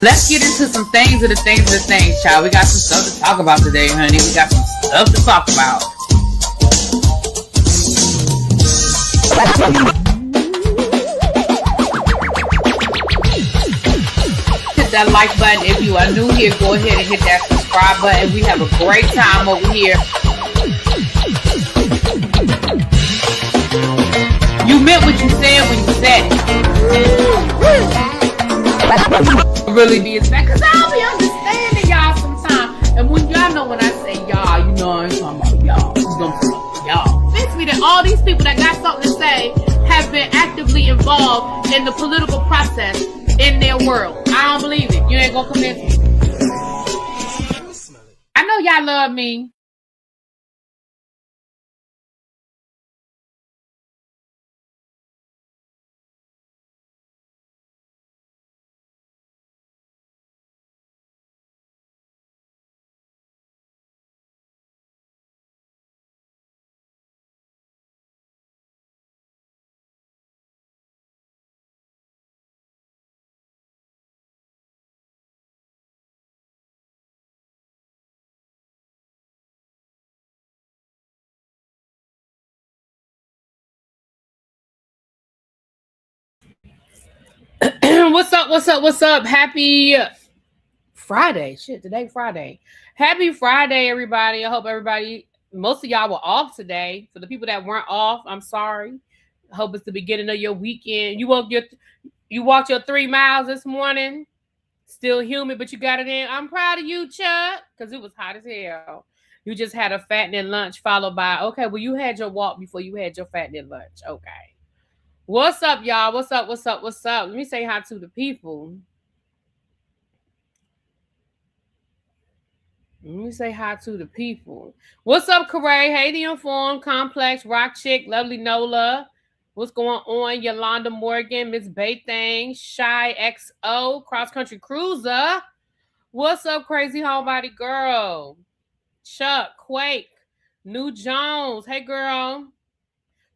Let's get into some things of the things, child. We got some stuff to talk about today, honey. We got some stuff to talk about. Hit that like button if you are new here. Go ahead and hit that subscribe button. We have a great time over here. You meant what you said when you said it. Really be expect, because I don't be understanding y'all sometimes. And when y'all know when I say y'all, you know I ain't talking about y'all. You know what I'm talking about y'all. Makes me that all these people that got something to say have been actively involved in the political process in their world. I don't believe it. You ain't gonna convince me. I know y'all love me. What's up? Happy Friday. Shit, today Friday. Happy Friday, everybody. I hope most of y'all were off today. For the people that weren't off, I'm sorry. I hope it's the beginning of your weekend. You walked your 3 miles this morning. Still humid, but you got it in. I'm proud of you, Chuck, because it was hot as hell. You just had a fattening lunch followed by, okay, well, you had your walk before you had your fattening lunch. Okay. What's up, y'all? What's up? Let me say hi to the people. What's up, Corey? Hey, the Informed, Complex, Rock Chick, Lovely Nola. What's going on? Yolanda Morgan, Miss Baythang, Shy XO, Cross Country Cruiser. What's up, Crazy Homebody Girl? Chuck, Quake, New Jones. Hey, girl.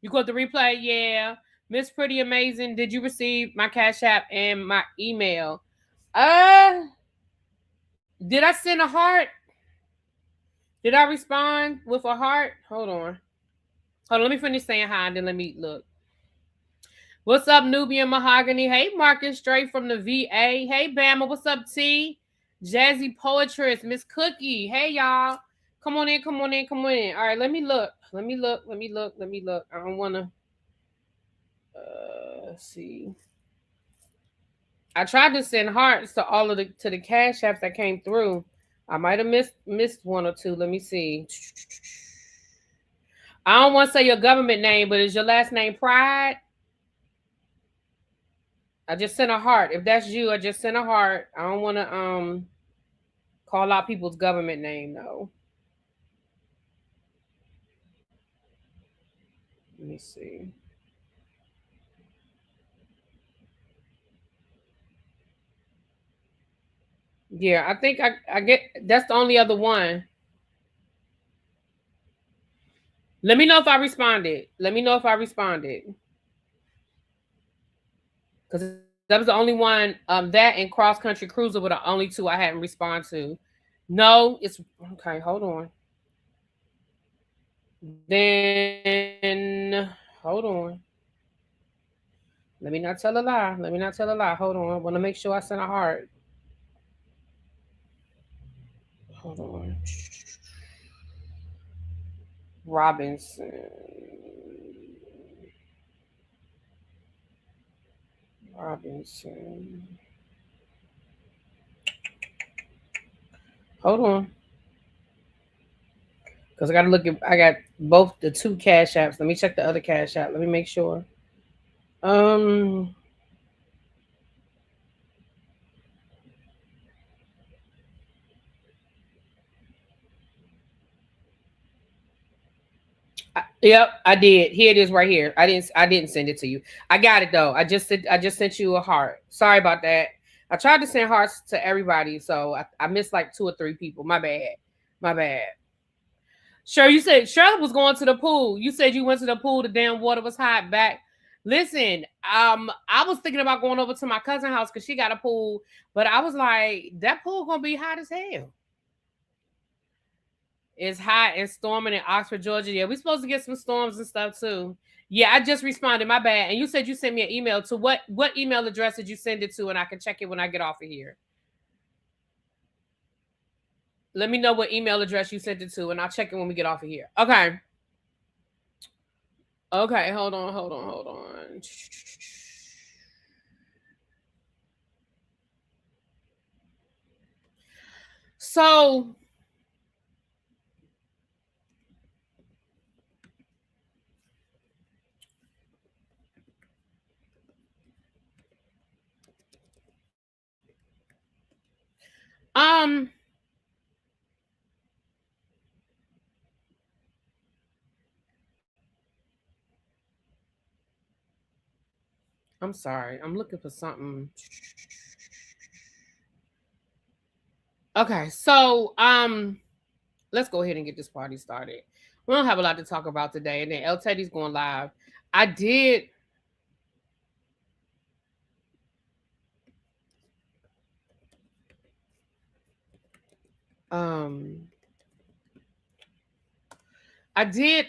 You got the replay? Yeah. Miss Pretty Amazing, did you receive my Cash App and my email? Did I send a heart? Did I respond with a heart? Hold on, let me finish saying hi and then let me look. What's up, Nubian Mahogany? Hey, Marcus, straight from the VA. Hey, Bama, what's up, T? Jazzy Poetress, Miss Cookie. Hey, y'all. Come on in. All right, let me look. I don't want to... let's see. I tried to send hearts to all of the Cash Apps that came through. I might have missed one or two. Let me see. I don't want to say your government name, but is your last name Pride? I just sent a heart. If that's you, I just sent a heart. I don't want to call out people's government name though. Let me see. Yeah, I think I get that's the only other one. Let me know if I responded. Because that was the only one. That and Cross Country Cruiser were the only two I hadn't responded to. No, it's okay. Hold on. Then hold on. Let me not tell a lie. Hold on. I want to make sure I sent a heart. Hold on. Robinson. Hold on. Because I got to look at, I got both the two Cash Apps. Let me check the other Cash App. Let me make sure. Yep, I did. Here it is right here. I didn't send it to you. I got it though. I just sent you a heart. Sorry about that. I tried to send hearts to everybody, so I missed like 2 or 3 people. My bad. Sure, you said Shirley was going to the pool. You said you went to the pool. The damn water was hot back Listen, I was thinking about going over to my cousin's house because she got a pool, but I was like, that pool gonna be hot as hell. It's hot and storming in Oxford, Georgia. Yeah, we supposed to get some storms and stuff too. Yeah, I just responded. My bad. And you said you sent me an email to what email address did you send it to? And I can check it when I get off of here. Let me know what email address you sent it to, and I'll check it when we get off of here. Okay. Okay, hold on. So um I'm sorry. I'm looking for something. Okay, so let's go ahead and get this party started. We don't have a lot to talk about today, and then El Teddy's going live. I did um I did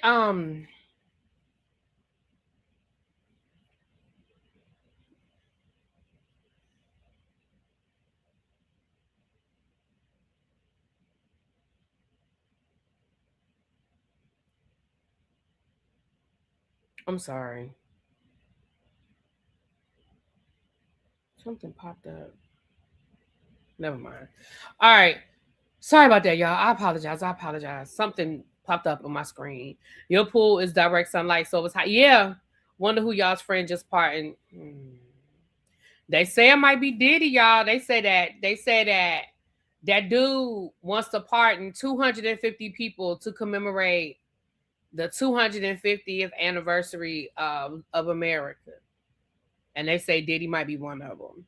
I'm sorry. Something popped up. Never mind. All right. Sorry about that, y'all. I apologize. Something popped up on my screen. Your pool is direct sunlight, so it's hot. Yeah. Wonder who y'all's friend just parting. They say it might be Diddy, y'all. They say that that dude wants to pardon 250 people to commemorate the 250th anniversary of America. And they say Diddy might be one of them.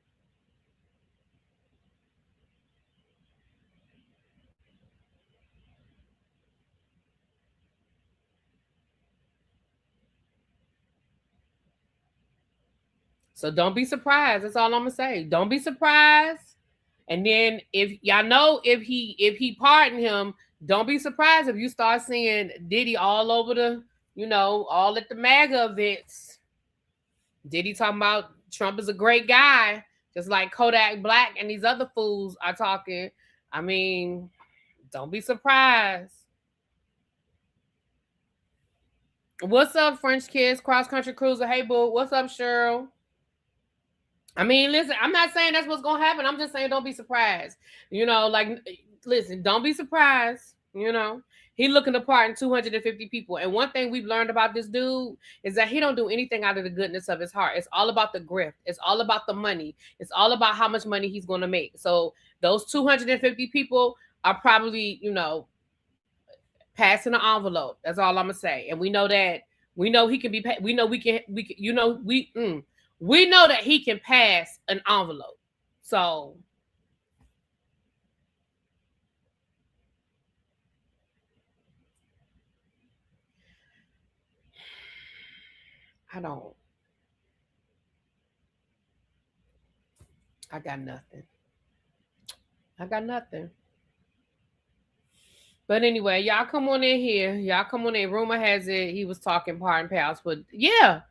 So don't be surprised. That's all I'm gonna say. Don't be surprised. And then if y'all know if he pardoned him, don't be surprised if you start seeing Diddy all over the, all at the MAGA events. Diddy talking about Trump is a great guy, just like Kodak Black and these other fools are talking. I mean, don't be surprised. What's up, French Kiss, Cross Country Cruiser? Hey, boo. What's up, Cheryl? I mean, listen, I'm not saying that's what's going to happen. I'm just saying don't be surprised. Listen, don't be surprised. He looking to pardon 250 people. And one thing we've learned about this dude is that he don't do anything out of the goodness of his heart. It's all about the grift. It's all about the money. It's all about how much money he's going to make. So those 250 people are probably, passing the envelope. That's all I'm going to say. And we know that he can be, we know we know that he can pass an envelope. So I got nothing. But anyway, y'all come on in here. Y'all come on in. Rumor has it he was talking pardon pals, but yeah,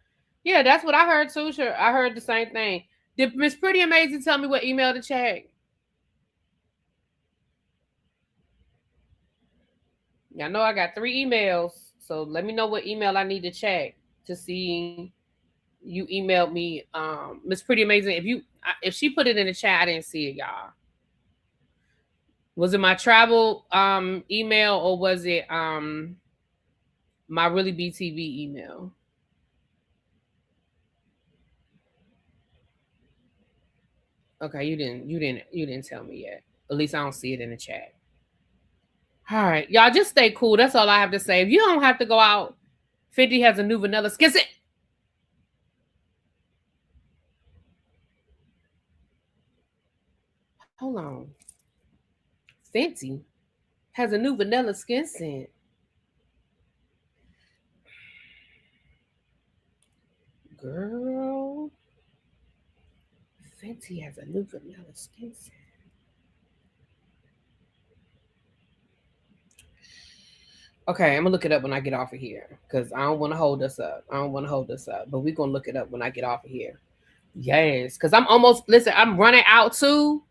that's what I heard too. Sure, I heard the same thing. Did Miss Pretty Amazing tell me what email to check? Y'all know I got 3 emails, so let me know what email I need to check to see. You emailed me, Miss Pretty Amazing. If she put it in the chat, I didn't see it, y'all. Was it my travel email or was it my ReallyBTV email? Okay, you didn't tell me yet. At least I don't see it in the chat. All right, y'all just stay cool. That's all I have to say. If you don't have to go out, 50 has a new vanilla skin set. Hold on. Fenty has a new vanilla skin scent. Girl, Fenty has a new vanilla skin set. Okay, I'm gonna look it up when I get off of here because I don't want to hold us up. But we're gonna look it up when I get off of here. Yes, because I'm almost listen. I'm running out too.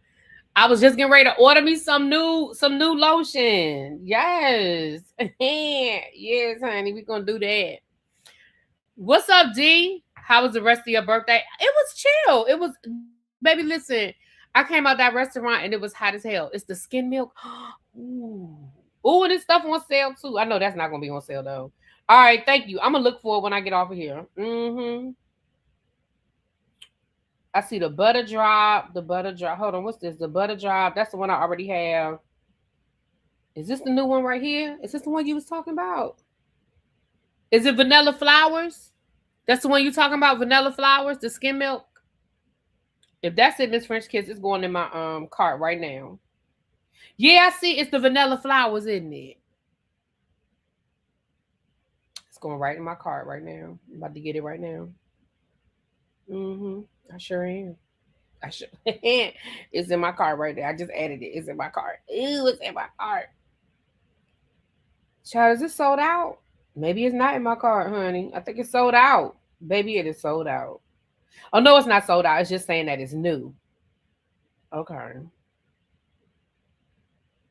I was just getting ready to order me some new lotion. Yes, yes, honey, we're gonna do that. What's up, D? How was the rest of your birthday? It was chill. It was, baby. Listen, I came out that restaurant and it was hot as hell. It's the skin milk. Ooh. Ooh, and this stuff on sale too. I know that's not gonna be on sale though. All right, thank you. I'm gonna look for it when I get off of here. I see the butter drop. The butter drop. Hold on, what's this? The butter drop. That's the one I already have. Is this the new one right here? Is this the one you was talking about? Is it vanilla flowers? That's the one you talking about, vanilla flowers, the skim milk. If that's it, Miss French Kiss, it's going in my cart right now. Yeah, I see. It's the vanilla flowers, isn't it? It's going right in my cart right now. I'm about to get it right now. I sure am. I sure. It's in my cart right there. I just added it. It's in my cart. Ooh, it's in my cart. Child, is it sold out? Maybe it's not in my cart, honey. I think it's sold out. Baby, it is sold out. Oh, no, it's not sold out. It's just saying that it's new. Okay.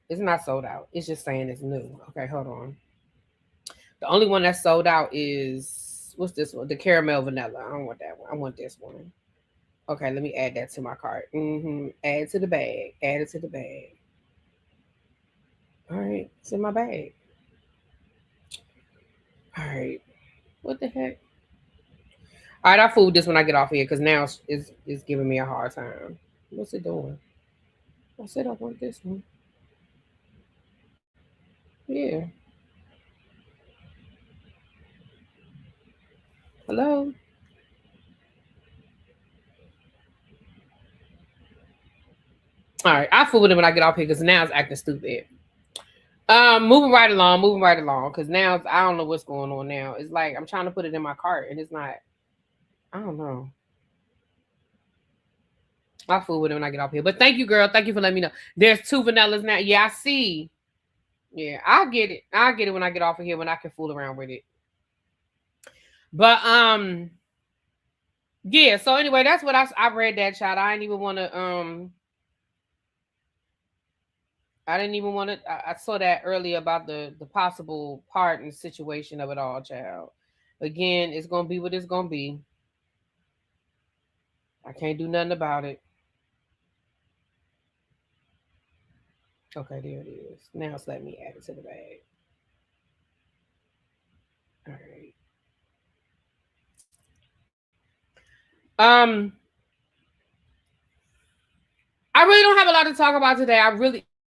It's not sold out. It's just saying it's new. Okay, hold on. The only one that's sold out is, what's this one? The caramel vanilla. I don't want that one. I want this one. Okay, let me add that to my cart. Add to the bag. Add it to the bag. All right, it's in my bag. All right. What the heck? All right, I'll fool this when I get off here because now it's giving me a hard time. What's it doing? I said I want this one. Yeah. Hello? All right, I'll fool with it when I get off here because now it's acting stupid. Moving right along, because now I don't know what's going on now. It's like I'm trying to put it in my cart and it's not. I don't know. I'll fool with it when I get off here. But thank you, girl. Thank you for letting me know. There's 2 vanillas now. Yeah, I see. Yeah, I'll get it. I'll get it when I get off of here when I can fool around with it. But yeah. So anyway, that's what I read that, child. I didn't even want to I didn't even want to. I saw that earlier about the possible part and situation of it all, child. Again, it's gonna be what it's gonna be. I can't do nothing about it. Okay, there it is. Now it's letting me add it to the bag. All right. I really don't have a lot to talk about today.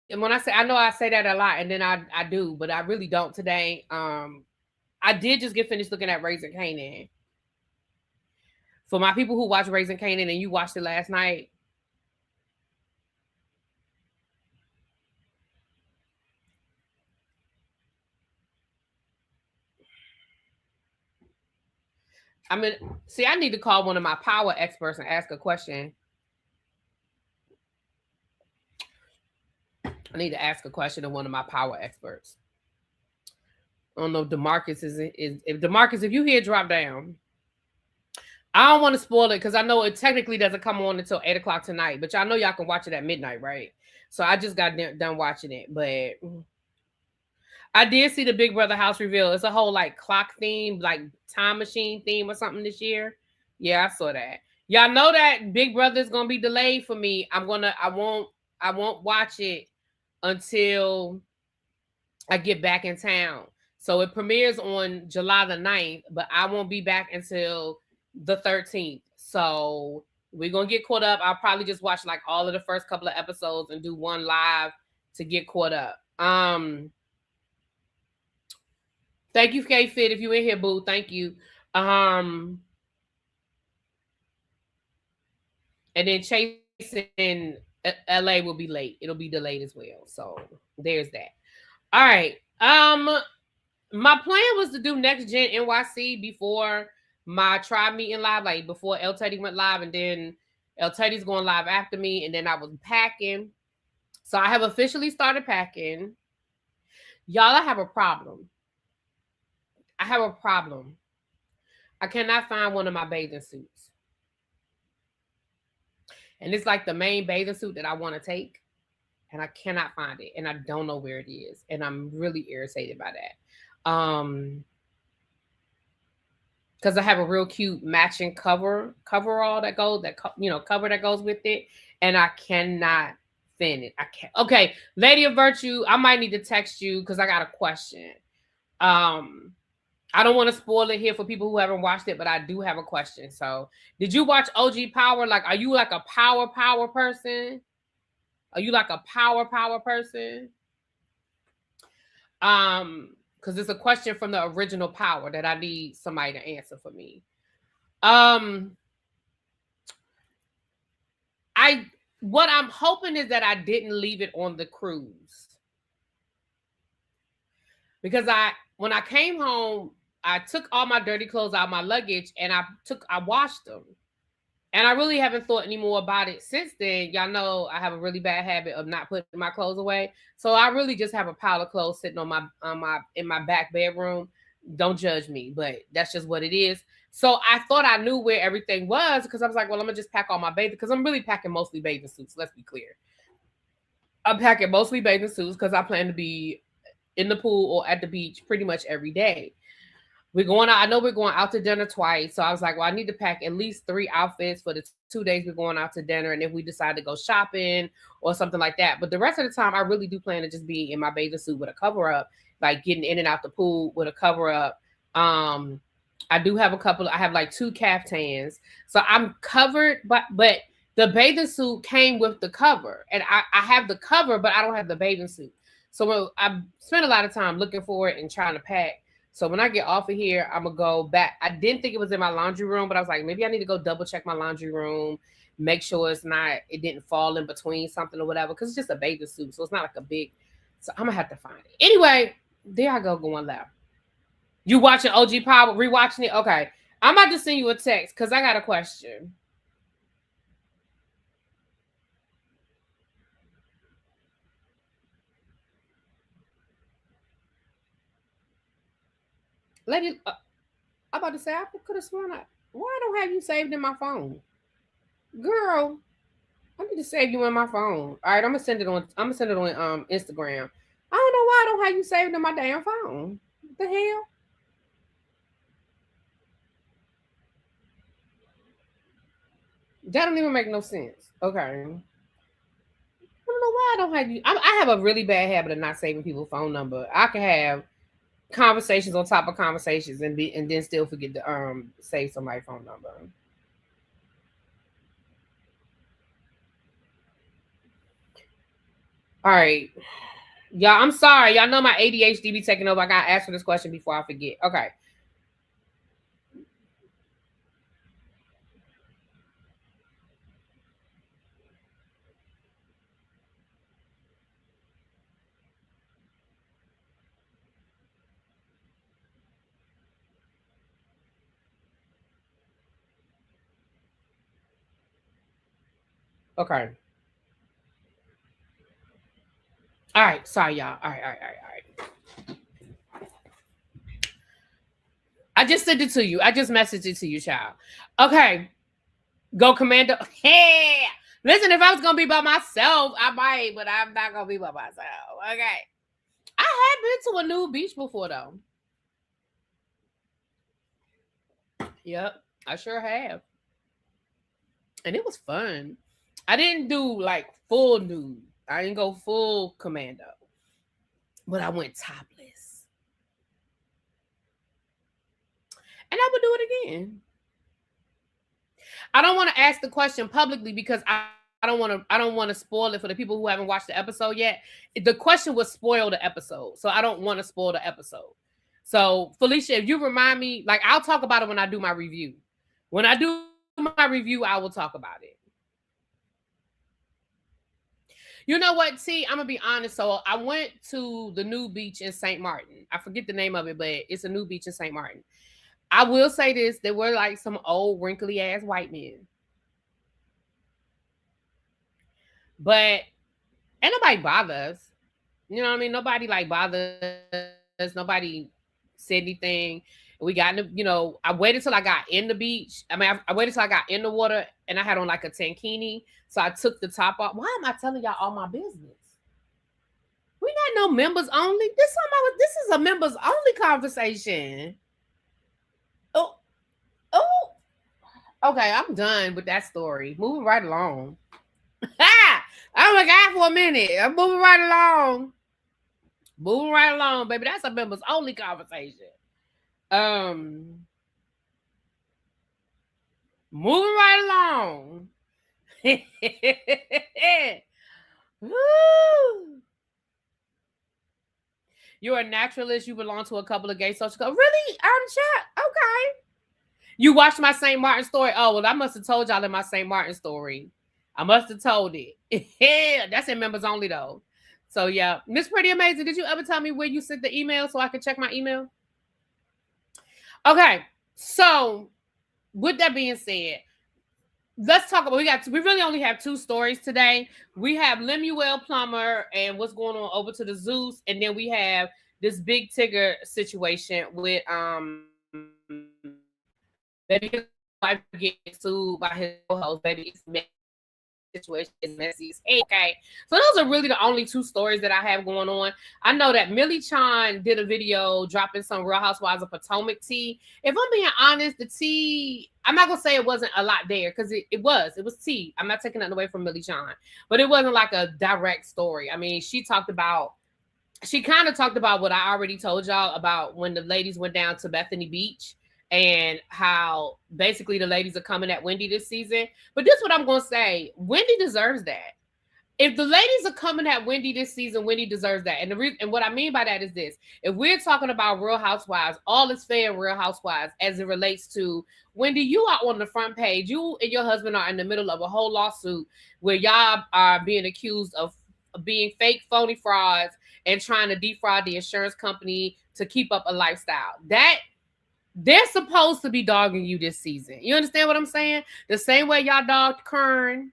And when I know I say that a lot, and then I do, but I really don't today. I did just get finished looking at Raising Kanan. For my people who watch Raising Kanan and you watched it last night, I mean, see, I need to call one of my power experts and ask a question. I need to ask a question to one of my power experts. I don't know if DeMarcus is if DeMarcus, if you hear drop down. I don't want to spoil it because I know it technically doesn't come on until 8 o'clock tonight, but y'all know y'all can watch it at midnight, right? So I just got done watching it, but I did see the Big Brother house reveal. It's a whole like clock theme, like time machine theme or something this year. Yeah, I saw that. Y'all know that Big Brother is gonna be delayed for me. I won't watch it until I get back in town. So it premieres on July the 9th, but I won't be back until the 13th. So we're gonna get caught up. I'll probably just watch like all of the first couple of episodes and do one live to get caught up. Thank you, K Fit. If you in here, boo, thank you. And then Chasing LA will be late. It'll be delayed as well. So there's that. All right. My plan was to do Next Gen NYC before my tribe meeting live, like before El Teddy went live, and then El Teddy's going live after me, and then I was packing. So I have officially started packing. Y'all, I have a problem. I have a problem. I cannot find one of my bathing suits. And it's like the main bathing suit that I want to take. And I cannot find it. And I don't know where it is. And I'm really irritated by that. Because I have a real cute matching coverall that goes, cover that goes with it. And I cannot find it. I can't. Okay, Lady of Virtue, I might need to text you because I got a question. I don't want to spoil it here for people who haven't watched it, but I do have a question. So, did you watch OG Power? Like, are you like a power person? Are you like a power person? Because it's a question from the original Power that I need somebody to answer for me. What I'm hoping is that I didn't leave it on the cruise. Because when I came home, I took all my dirty clothes out of my luggage and I washed them. And I really haven't thought any more about it since then. Y'all know I have a really bad habit of not putting my clothes away. So I really just have a pile of clothes sitting in my back bedroom. Don't judge me, but that's just what it is. So I thought I knew where everything was because I was like, well, I'm gonna just pack all my bathing, because I'm really packing mostly bathing suits. Let's be clear. I'm packing mostly bathing suits because I plan to be in the pool or at the beach pretty much every day. I know we're going out to dinner twice. So I was like, well, I need to pack at least 3 outfits for the 2 days we're going out to dinner. And if we decide to go shopping or something like that. But the rest of the time, I really do plan to just be in my bathing suit with a cover up, like getting in and out the pool with a cover up. I do have I have like 2 caftans. So I'm covered, but the bathing suit came with the cover. And I have the cover, but I don't have the bathing suit. So I spent a lot of time looking for it and trying to pack. So when I get off of here, I'm going to go back. I didn't think it was in my laundry room, but I was like, maybe I need to go double check my laundry room, make sure it didn't fall in between something or whatever, because it's just a bathing suit. So it's not like a big, so I'm going to have to find it. Anyway, there I go going left. You watching OG Power, rewatching it? Okay. I'm about to send you a text because I got a question. Lady, I'm about to say, I could have sworn why I don't have you saved in my phone? Girl, I need to save you in my phone. All right, I'm gonna send it on Instagram. I don't know why I don't have you saved in my damn phone. What the hell? That don't even make no sense. Okay. I don't know why I don't have you. I have a really bad habit of not saving people's phone number. I can have conversations on top of conversations and then still forget to save somebody's phone number. All right. Y'all, I'm sorry. Y'all know my ADHD be taking over. I got to ask for this question before I forget. Okay. Okay. All right. Sorry, y'all. All right. I just sent it to you. I just messaged it to you, child. Okay. Go Commando. Hey! Listen, if I was going to be by myself, I might, but I'm not going to be by myself. Okay. I have been to a nude beach before, though. Yep. I sure have. And it was fun. I didn't do like full nude. I didn't go full Commando. But I went topless. And I would do it again. I don't want to ask the question publicly because I don't want to spoil it for the people who haven't watched the episode yet. The question would spoil the episode. So I don't want to spoil the episode. So Felicia, if you remind me, like I'll talk about it when I do my review. When I do my review, I will talk about it. You know what? See, I'm gonna be honest. So I went to the new beach in St. Martin. I forget the name of it, but it's a new beach in St. Martin. I will say this: they were like some old, wrinkly ass white men, but ain't nobody bother us. You know what I mean? Nobody like bothered us. Nobody said anything. We got in the, I waited till I got in the beach. I waited till I got in the water and I had on like a tankini. So I took the top off. Why am I telling y'all all my business? We not no members only. This is a members only conversation. Oh, oh. Okay, I'm done with that story. Moving right along. Oh my God, for a minute. I'm moving right along. Moving right along, baby. That's a members only conversation. Um, Moving right along. Woo. You're a naturalist. You belong to a couple of gay social clubs. Really? Chat? Okay. You watched my St. Martin story? Oh, well, I must have told y'all in my St. Martin story. I must have told it. Yeah, that's in members only, though. So, yeah. Miss Pretty Amazing, did you ever tell me where you sent the email so I could check my email? Okay. So, with that being said, let's talk about, we really only have two stories today. We have Lemuel Plummer and what's going on over to the Zeus, and then we have this big Tigger situation with baby his wife getting sued by his co-host. Baby, it's situation is messy. Okay, so those are really the only two stories that I have going on. I know that Millie Chan did a video dropping some Real Housewives of Potomac tea. If I'm being honest, the tea, I'm not gonna say it wasn't a lot there because it was tea. I'm not taking nothing away from Millie Chan, but it wasn't like a direct story. I mean, she kind of talked about what I already told y'all about when the ladies went down to Bethany Beach and how basically the ladies are coming at Wendy this season. But this is what I'm going to say. Wendy deserves that. If the ladies are coming at Wendy this season, Wendy deserves that. And what I mean by that is this. If we're talking about Real Housewives, all is fair in Real Housewives as it relates to Wendy, you are on the front page. You and your husband are in the middle of a whole lawsuit where y'all are being accused of being fake, phony frauds and trying to defraud the insurance company to keep up a lifestyle. That they're supposed to be dogging you this season. You understand what I'm saying? The same way y'all dogged Kern,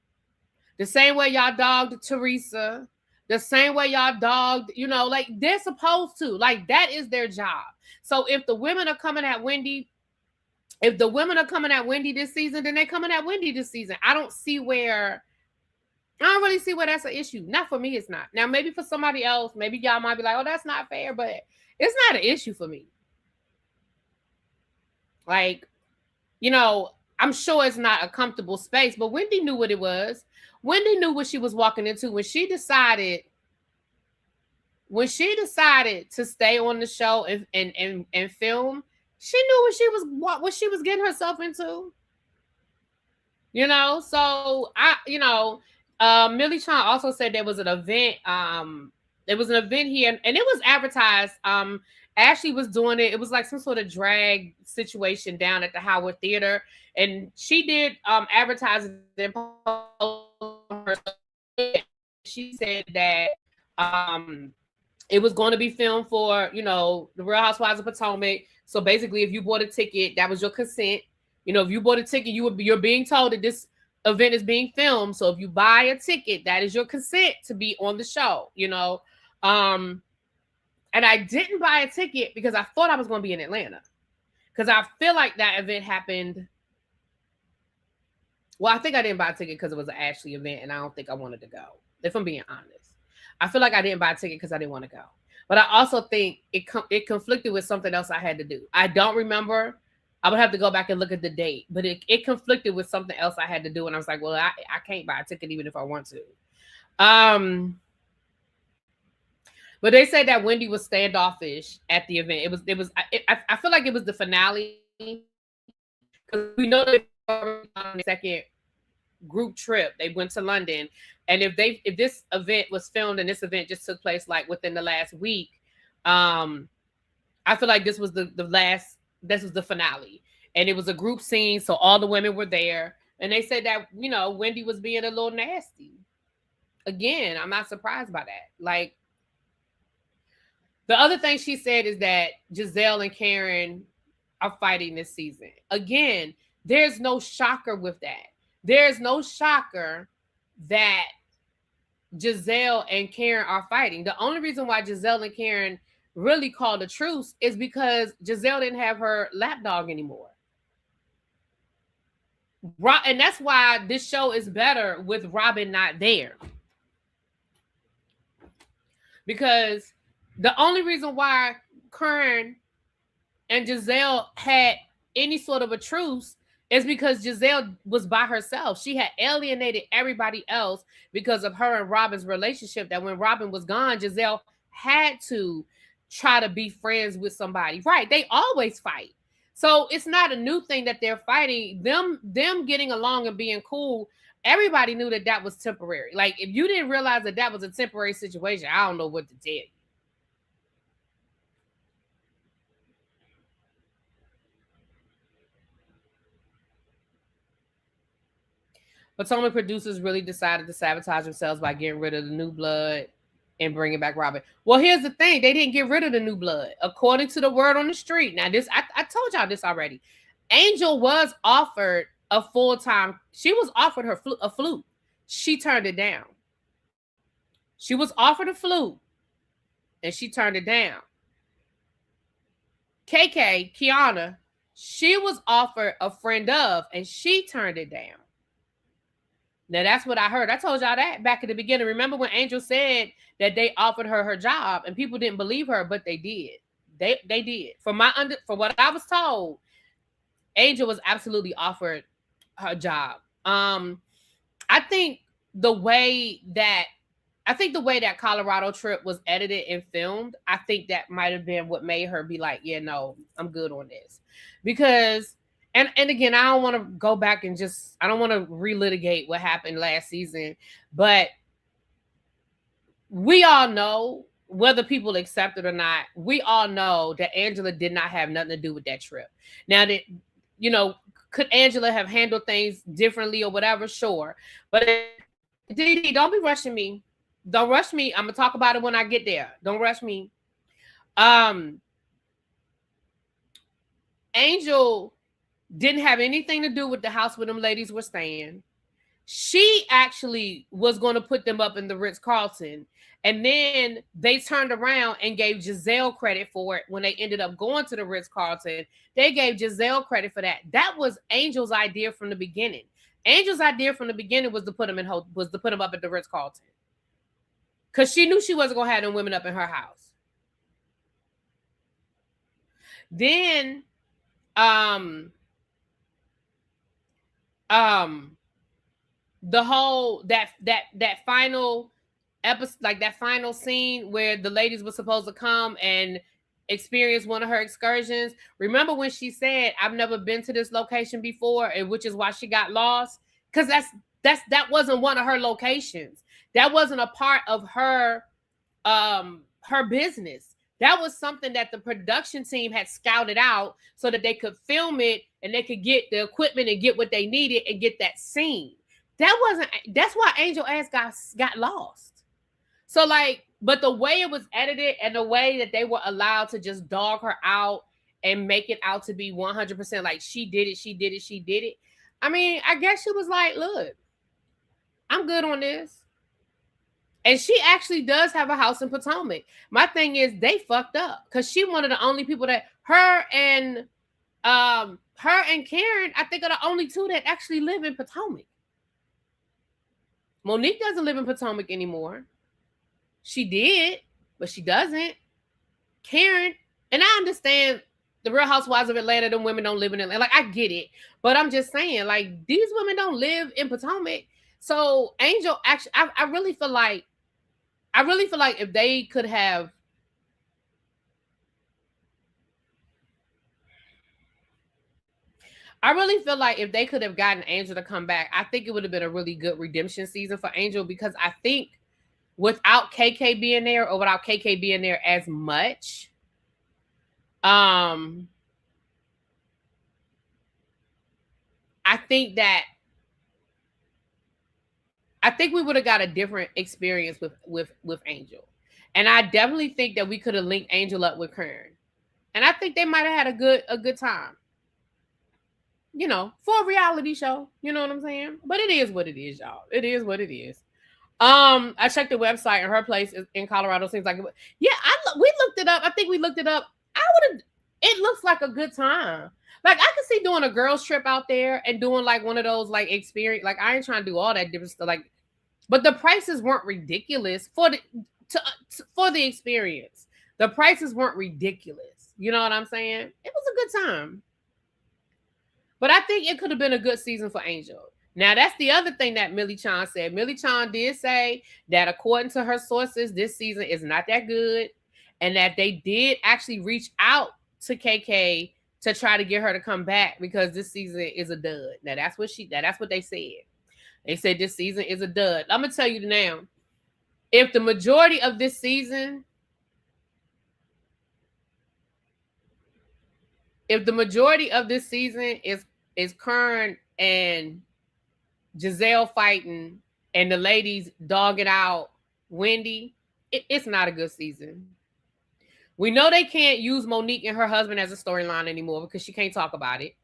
the same way y'all dogged Teresa, the same way y'all dogged, like they're supposed to. Like that is their job. So if the women are coming at Wendy, this season, then they're coming at Wendy this season. I don't really see where that's an issue. Not for me, it's not. Now, maybe for somebody else, maybe y'all might be like, oh, that's not fair, but it's not an issue for me. Like, I'm sure it's not a comfortable space, but Wendy knew what it was. Wendy knew what she was walking into when she decided to stay on the show and film. She knew what she was getting herself into. So Millie Chan also said there was an event. There was an event here, and it was advertised. Ashley was doing it. It was like some sort of drag situation down at the Howard Theater, and she did advertising. She said that it was going to be filmed for the Real Housewives of Potomac. So basically, if you bought a ticket, that was your consent. If you bought a ticket, you're being told that this event is being filmed. So if you buy a ticket, that is your consent to be on the show. And I didn't buy a ticket because I thought I was going to be in Atlanta. Because I feel like that event happened. Well, I think I didn't buy a ticket because it was an Ashley event, and I don't think I wanted to go. If I'm being honest, I feel like I didn't buy a ticket because I didn't want to go. But I also think it conflicted with something else I had to do. I don't remember. I would have to go back and look at the date, but it conflicted with something else I had to do, and I was like, well, I can't buy a ticket even if I want to. But they said that Wendy was standoffish at the event. I feel like it was the finale because we know they were on the second group trip. They went to London, and if this event was filmed and this event just took place like within the last week, I feel like this was the last. This was the finale, and it was a group scene, so all the women were there, and they said that Wendy was being a little nasty. Again, I'm not surprised by that. Like. The other thing she said is that Giselle and Karen are fighting this season. Again, there's no shocker with that. There's no shocker that Giselle and Karen are fighting. The only reason why Giselle and Karen really called a truce is because Giselle didn't have her lapdog anymore. And that's why this show is better with Robin not there. Because the only reason why Karen and Giselle had any sort of a truce is because Giselle was by herself. She had alienated everybody else because of her and Robin's relationship, that when Robin was gone, Giselle had to try to be friends with somebody. Right. They always fight. So it's not a new thing that they're fighting. Them getting along and being cool, everybody knew that that was temporary. Like, if you didn't realize that that was a temporary situation, I don't know what to tell you. Potomac producers really decided to sabotage themselves by getting rid of the new blood and bringing back Robin. Well, here's the thing. They didn't get rid of the new blood. According to the word on the street. Now, this, I told y'all this already. Angel was offered a full-time. She was offered a flute. She turned it down. She was offered a flute, and she turned it down. KK, Kiana, she was offered a friend of, and she turned it down. Now, that's what I heard. I told y'all that back at the beginning. Remember when Angel said that they offered her job and people didn't believe her, but they did. They did. From what I was told, Angel was absolutely offered her job. I think the way that Colorado trip was edited and filmed, I think that might have been what made her be like, yeah, no, I'm good on this. Because and again, I don't want to go back and I don't want to relitigate what happened last season, but we all know, whether people accept it or not, we all know that Angela did not have nothing to do with that trip. Now, that, you know, could Angela have handled things differently or whatever? Sure. But Dee, don't be rushing me. Don't rush me. I'm going to talk about it when I get there. Don't rush me. Angel didn't have anything to do with the house where them ladies were staying. She actually was going to put them up in the Ritz-Carlton. And then they turned around and gave Giselle credit for it when they ended up going to the Ritz-Carlton. They gave Giselle credit for that. That was Angel's idea from the beginning. Angel's idea from the beginning was to put them up at the Ritz-Carlton. Because she knew she wasn't going to have them women up in her house. Then, the whole that final episode, like that final scene where the ladies were supposed to come and experience one of her excursions. Remember when she said, "I've never been to this location before," and which is why she got lost? Because that wasn't one of her locations. That wasn't a part of her business. That was something that the production team had scouted out so that they could film it and they could get the equipment and get what they needed and get that scene. That's why Angel ass got lost. So but the way it was edited and the way that they were allowed to just dog her out and make it out to be 100% like she did it. I mean, I guess she was like, look, I'm good on this. And she actually does have a house in Potomac. My thing is, they fucked up because she one of the only people that her and Karen, I think, are the only two that actually live in Potomac. Monique doesn't live in Potomac anymore. She did, but she doesn't. Karen, and I understand the Real Housewives of Atlanta, them women don't live in Atlanta. Like, I get it. But I'm just saying, like, these women don't live in Potomac. So Angel, actually, I really feel like if they could have, gotten Angel to come back, I think it would have been a really good redemption season for Angel, because I think without KK being there, or without KK being there as much, I think we would have got a different experience with Angel. And I definitely think that we could have linked Angel up with Karen. And I think they might have had a good time. You know, for a reality show. You know what I'm saying? But it is what it is, y'all. It is what it is. I checked the website and her place is in Colorado. Seems like yeah. We looked it up. I think we looked it up. I would have. It looks like a good time. Like I could see doing a girls trip out there and doing like one of those like experience. Like I ain't trying to do all that different stuff. Like, but the prices weren't ridiculous for for the experience. The prices weren't ridiculous. You know what I'm saying? It was a good time. But I think it could have been a good season for Angel. Now, that's the other thing that Millie Chan said. Millie Chan did say that according to her sources, this season is not that good and that they did actually reach out to KK to try to get her to come back because this season is a dud. Now, that's what they said. They said this season is a dud. I'm going to tell you now, if the majority of this season is Kern and Giselle fighting and the ladies dogging out Wendy, it's not a good season. We know they can't use Monique and her husband as a storyline anymore because she can't talk about it.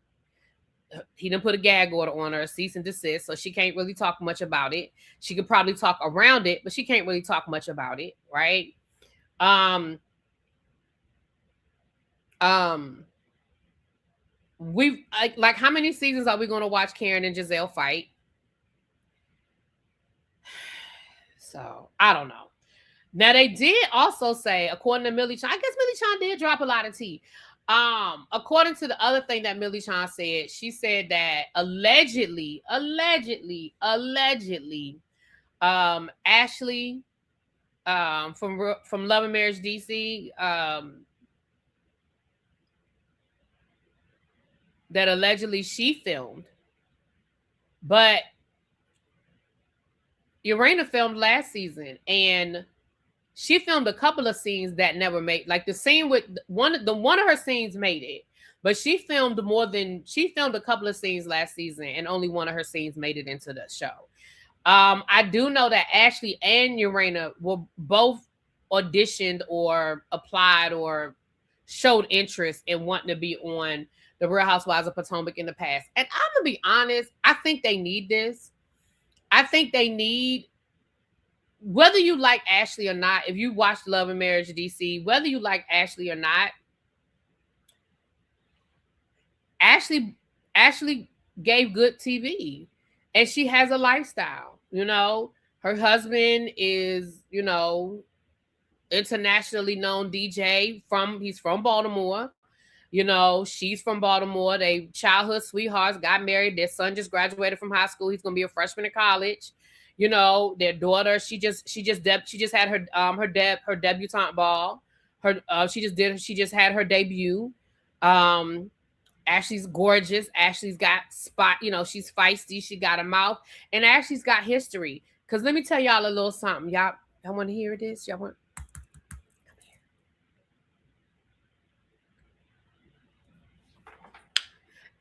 He didn't put a gag order on her, a cease and desist, so she can't really talk much about it. She could probably talk around it, but she can't really talk much about it, right? We like how many seasons are we going to watch Karen and Giselle fight? So I don't know. Now they did also say, according to Millie Chan, I guess Millie Chan did drop a lot of tea. According to the other thing that Millie Chan said, she said that allegedly, Ashley, from Love and Marriage DC, that allegedly she filmed, but Urena filmed last season and she filmed a couple of scenes that never made, like the scene with one of her scenes made it, but she filmed a couple of scenes last season and only one of her scenes made it into the show. I do know that Ashley and Urena were both auditioned or applied or showed interest in wanting to be on the Real Housewives of Potomac in the past. And I'm going to be honest, I think they need this. I think they need, whether you like Ashley or not, if you watched Love and Marriage DC, whether you like Ashley or not, Ashley gave good TV and she has a lifestyle. You know, her husband is, you know, internationally known DJ he's from Baltimore. You know, she's from Baltimore. They childhood sweethearts, got married. Their son just graduated from high school. He's going to be a freshman in college. You know, their daughter, she just had her debutante ball. She just had her debut. Ashley's gorgeous. Ashley's got spot, you know, she's feisty. She got a mouth, and Ashley's got history. Cause let me tell y'all a little something. Y'all want to hear this? Y'all want?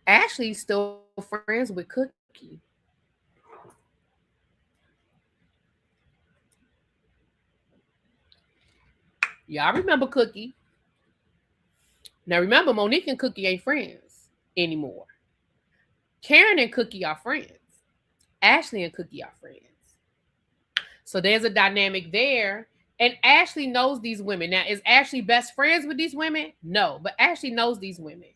Ashley's still friends with Cookie. Y'all remember Cookie? Now remember, Monique and Cookie ain't friends anymore. Karen and Cookie are friends. Ashley and Cookie are friends. So there's a dynamic there. And Ashley knows these women. Now, is Ashley best friends with these women? No, but Ashley knows these women.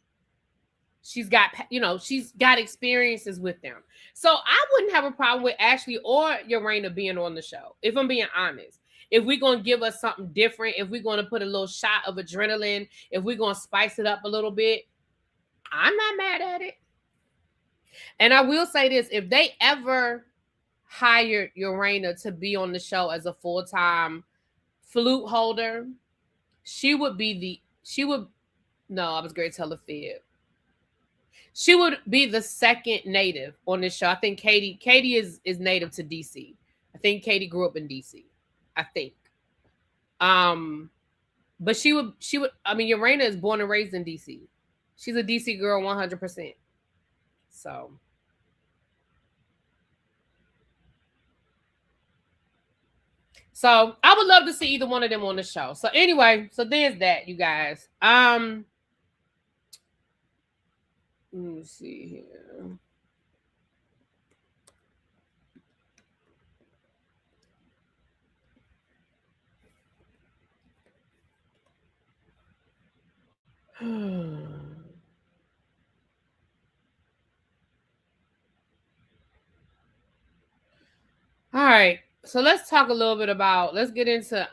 She's got, you know, she's got experiences with them. So I wouldn't have a problem with Ashley or Urena being on the show, if I'm being honest. If we're going to give us something different, if we're going to put a little shot of adrenaline, if we're going to spice it up a little bit, I'm not mad at it. And I will say this, if they ever hired Urena to be on the show as a full-time flute holder, she would be I was going to tell a fib. She would be the second native on this show. I think Katie is native to DC. I think Katie grew up in DC. I think. But she would, I mean, Urena is born and raised in DC. She's a DC girl 100%. So I would love to see either one of them on the show. So anyway, so there's that, you guys. Let me see here. All right. So let's talk a little bit about, let's get into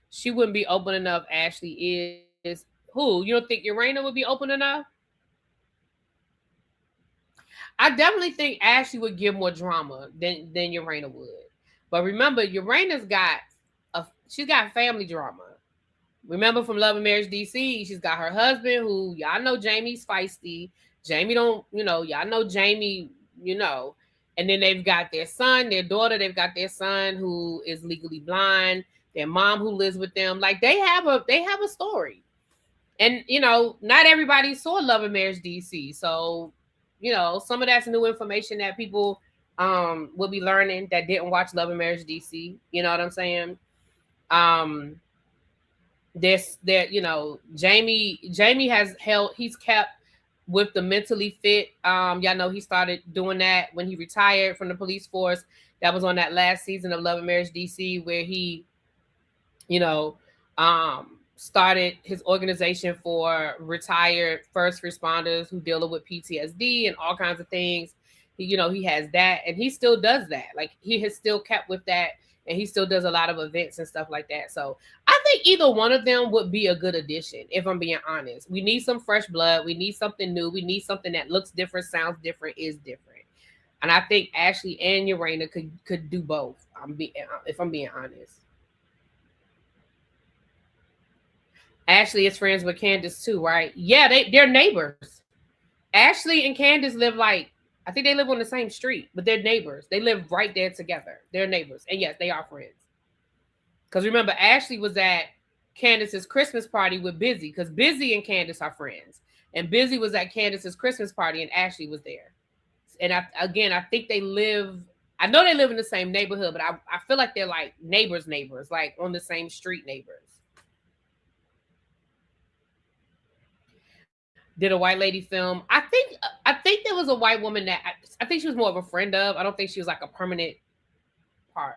she wouldn't be open enough. Ashley is who? You don't think Urana would be open enough? I definitely think Ashley would give more drama than Urana would. But remember, Urana's got she's got family drama. Remember from Love and Marriage DC, she's got her husband who y'all know Jamie's feisty. Jamie don't, y'all know Jamie, And then they've got their son, their daughter, they've got their son who is legally blind, their mom who lives with them. Like they have a story. And not everybody saw Love and Marriage DC. So, some of that's new information that people will be learning that didn't watch Love and Marriage DC. You know what I'm saying? Jamie he's kept with the mentally fit. Y'all know he started doing that when he retired from the police force. That was on that last season of Love and Marriage DC where he, started his organization for retired first responders who deal with PTSD and all kinds of things. He has that, and he still does that. Like he has still kept with that, and he still does a lot of events and stuff like that. So I think either one of them would be a good addition, if I'm being honest. We need some fresh blood. We need something new. We need something that looks different, sounds different, is different. And I think Ashley and Urana could do both. If I'm being honest. Ashley is friends with Candace too, right? Yeah, they're neighbors. Ashley and Candace live I think they live on the same street, but they're neighbors. They live right there together. They're neighbors. And yes, they are friends. Because remember, Ashley was at Candace's Christmas party with Busy, because Busy and Candace are friends. And Busy was at Candace's Christmas party and Ashley was there. And I think they live, I know they live in the same neighborhood, but I feel like they're like neighbors, like on the same street neighbors. Did a white lady film? I think there was a white woman that I think she was more of a friend of. I don't think she was like a permanent part.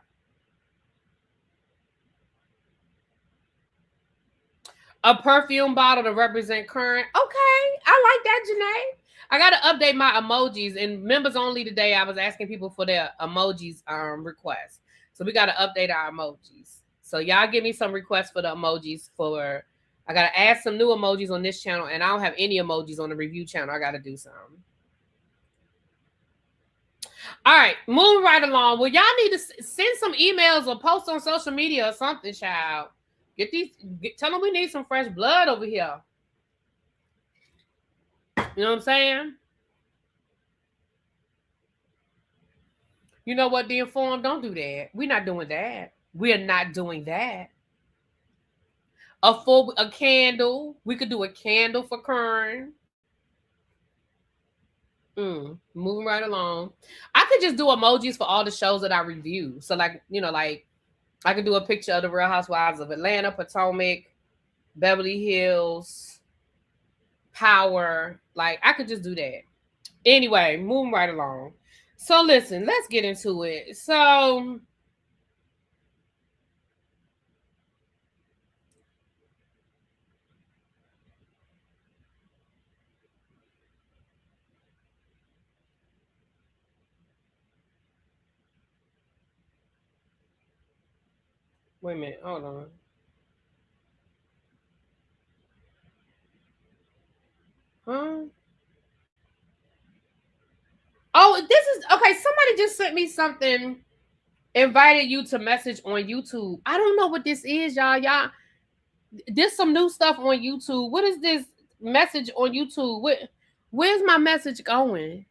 A perfume bottle to represent current. Okay, I like that, Janae. I gotta update my emojis, and members only today. I was asking people for their emojis requests, so we gotta update our emojis. So y'all give me some requests for the emojis for. I gotta add some new emojis on this channel, and I don't have any emojis on the review channel. I gotta do some. All right, moving right along. Well, y'all need to send some emails or post on social media or something, child. Tell them we need some fresh blood over here. You know what I'm saying? You know what, The Informed? Don't do that. We're not doing that. We are not doing that. A candle. We could do a candle for Kern. Moving right along. I could just do emojis for all the shows that I review. So like I could do a picture of the Real Housewives of Atlanta, Potomac, Beverly Hills, Power. Like I could just do that. Anyway, moving right along. So listen, let's get into it. So wait a minute, hold on. Huh? Oh, this is okay. Somebody just sent me something. Invited you to message on YouTube. I don't know what this is, y'all. There's some new stuff on YouTube. What is this message on YouTube? Where's my message going?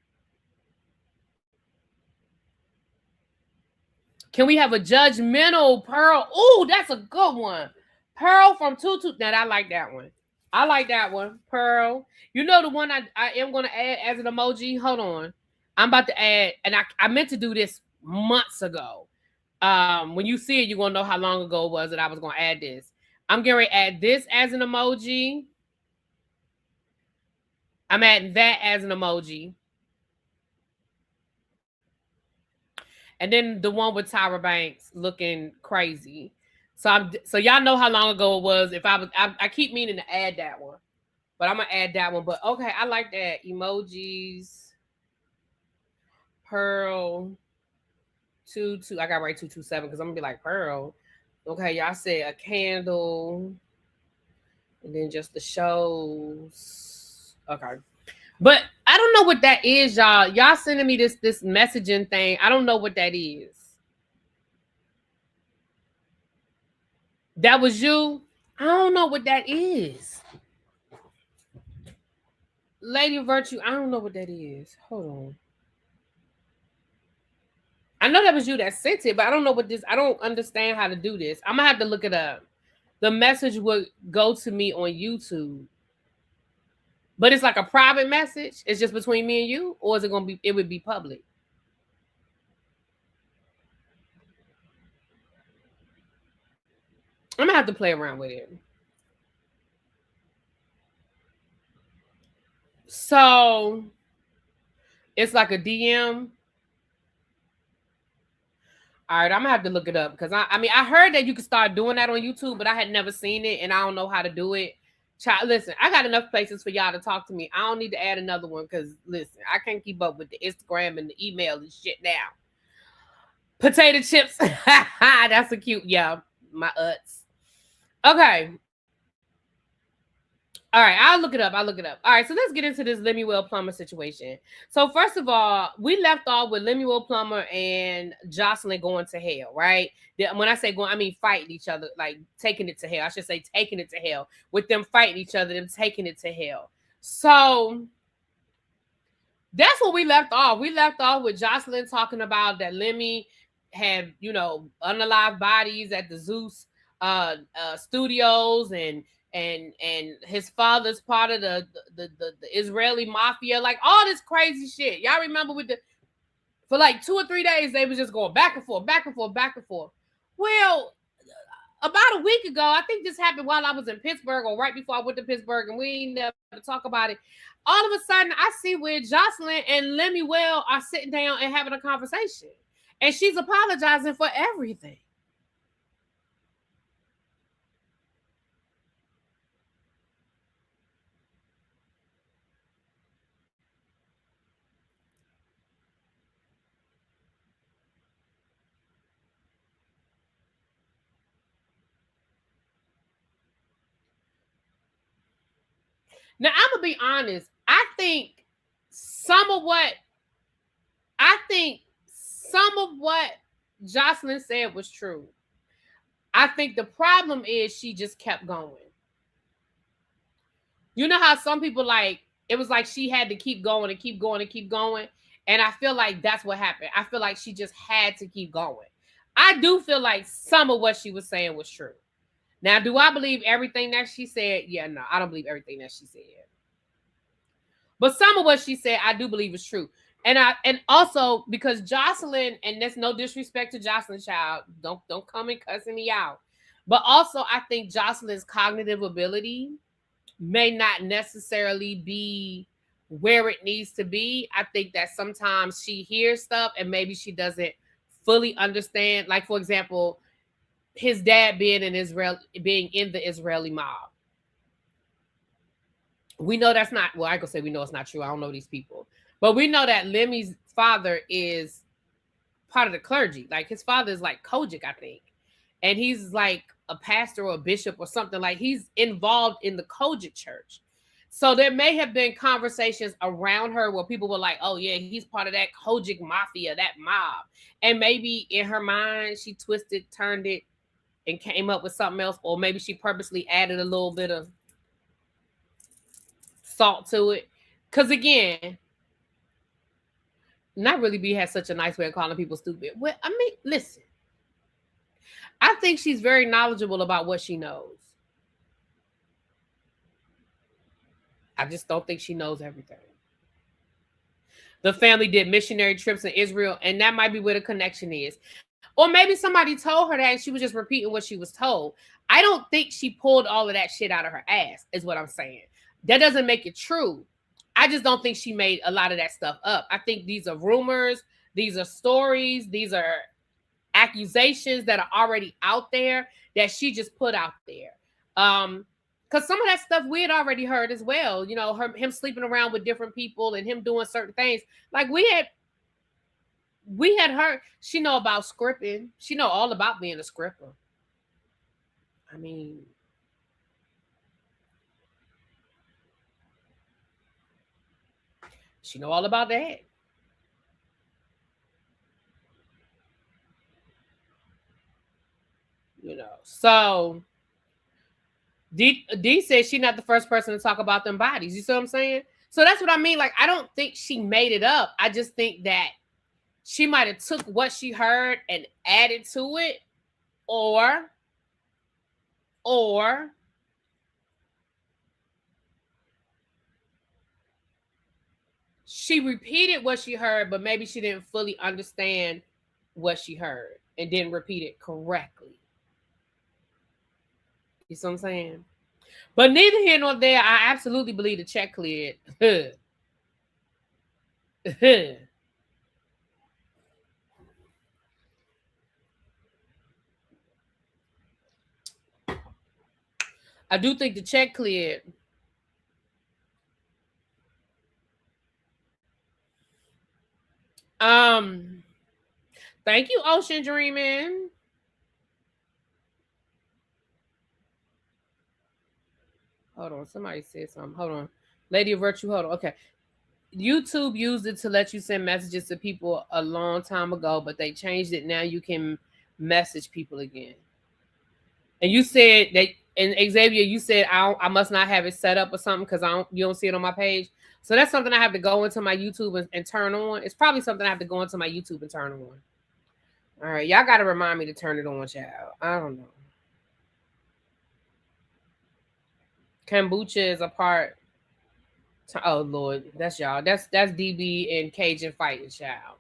Can we have a judgmental Pearl? Oh, that's a good one. Pearl from Tutu. Now I like that one. I like that one. Pearl. You know the one I am going to add as an emoji? Hold on. I'm about to add, and I meant to do this months ago. When you see it, you're going to know how long ago it was that I was going to add this. I'm going to add this as an emoji. I'm adding that as an emoji. And then the one with Tyra Banks looking crazy. So y'all know how long ago it was. If I keep meaning to add that one, but I'm gonna add that one. But okay, I like that emojis. Pearl 22. I got right 227 because I'm gonna be like Pearl. Okay, y'all said a candle, and then just the shows. Okay, but I don't know what that is, y'all. Y'all sending me this messaging thing. I don't know what that is. That was you? I don't know what that is. Lady of Virtue, I don't know what that is. Hold on. I know that was you that sent it, but I don't know what this. I don't understand how to do this. I'm gonna have to look it up. The message would go to me on YouTube, but it's like a private message. It's just between me and you, or is it gonna be? It would be public. I'm gonna have to play around with it. So it's like a DM. All right, I'm gonna have to look it up because I mean I heard that you could start doing that on YouTube, but I had never seen it and I don't know how to do it. Child, listen, I got enough places for y'all to talk to me. I don't need to add another one because listen, I can't keep up with the Instagram and the email and shit now. Potato chips, that's a cute, yeah, my uts. Okay, all right, I'll look it up. All right, so let's get into this Lemuel Plummer situation. So first of all, we left off with Lemuel Plummer and Jocelyn going to hell, right? When I say going, I mean fighting each other, like taking it to hell. I should say taking it to hell. With them fighting each other, them taking it to hell. So that's what we left off. We left off with Jocelyn talking about that Lemmy had, unalive bodies at the Zeus studios and his father's part of the Israeli mafia, like all this crazy shit. Y'all remember for like 2 or 3 days they was just going back and forth, back and forth, back and forth. Well, about a week ago, I think this happened while I was in Pittsburgh or right before I went to Pittsburgh, and we never talk about it. All of a sudden, I see where Jocelyn and Lemuel are sitting down and having a conversation, and she's apologizing for everything. Now, I'm gonna be honest. I think some of what Jocelyn said was true. I think the problem is she just kept going. You know how some people it was like she had to keep going and keep going and keep going. And I feel like that's what happened. I feel like she just had to keep going. I do feel like some of what she was saying was true. Now, do I believe everything that she said? Yeah, no, I don't believe everything that she said. But some of what she said, I do believe is true. And also because Jocelyn, and there's no disrespect to Jocelyn, child, don't come and cussing me out. But also, I think Jocelyn's cognitive ability may not necessarily be where it needs to be. I think that sometimes she hears stuff and maybe she doesn't fully understand. Like, for example, his dad being in the Israeli mob. We know that's not, well, I could say we know it's not true. I don't know these people. But we know that Lemmy's father is part of the clergy. Like, his father is like Kojic, I think. And he's like a pastor or a bishop or something. Like, he's involved in the Kojic church. So there may have been conversations around her where people were like, oh, yeah, he's part of that Kojic mafia, that mob. And maybe in her mind, she twisted, turned it, and came up with something else. Or maybe she purposely added a little bit of salt to it. Because again, not really be has such a nice way of calling people stupid. Well, I mean, listen. I think she's very knowledgeable about what she knows. I just don't think she knows everything. The family did missionary trips in Israel, and that might be where the connection is. Or maybe somebody told her that and she was just repeating what she was told. I don't think she pulled all of that shit out of her ass, is what I'm saying. That doesn't make it true. I just don't think she made a lot of that stuff up. I think these are rumors, these are stories, these are accusations that are already out there that she just put out there. Because some of that stuff we had already heard as well. You know, him sleeping around with different people and him doing certain things. Like we had heard. She know about scripting. She know all about being a scripper. I mean, she know all about that. You know, so D said she's not the first person to talk about them bodies. You see what I'm saying? So that's what I mean. Like, I don't think she made it up. I just think that she might have took what she heard and added to it, or or she repeated what she heard, but maybe she didn't fully understand what she heard and didn't repeat it correctly. You see what I'm saying? But neither here nor there, I absolutely believe the check cleared. I do think the check cleared. Um, Thank you, Ocean Dreaming. Hold on, somebody said something. Hold on. Lady of Virtue, hold on. Okay. YouTube used it to let you send messages to people a long time ago, but they changed it. Now you can message people again. And you said that, and Xavier, you said I must not have it set up or something because you don't see it on my page. So that's something I have to go into my YouTube and turn on. It's probably something I have to go into my YouTube and turn on. All right, y'all got to remind me to turn it on, child. I don't know. Kombucha is a part. Oh Lord, that's y'all. That's DB and Cajun fighting, child.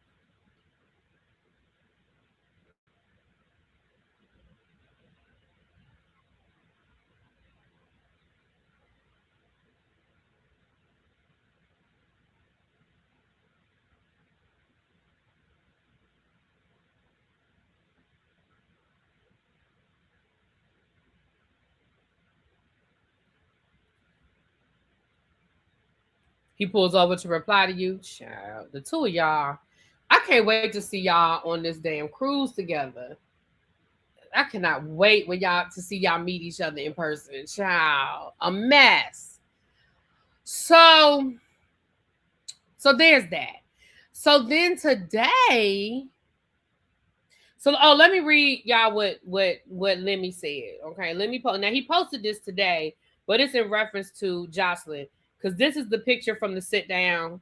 He pulls over to reply to you, child. The two of y'all, I can't wait to see y'all on this damn cruise together. I cannot wait when y'all to see y'all meet each other in person, child. A mess. So, so there's that. So then today, let me read y'all what Lemmy said. Okay, let me post. Now he posted this today, but it's in reference to Jocelyn because this is the picture from the sit down.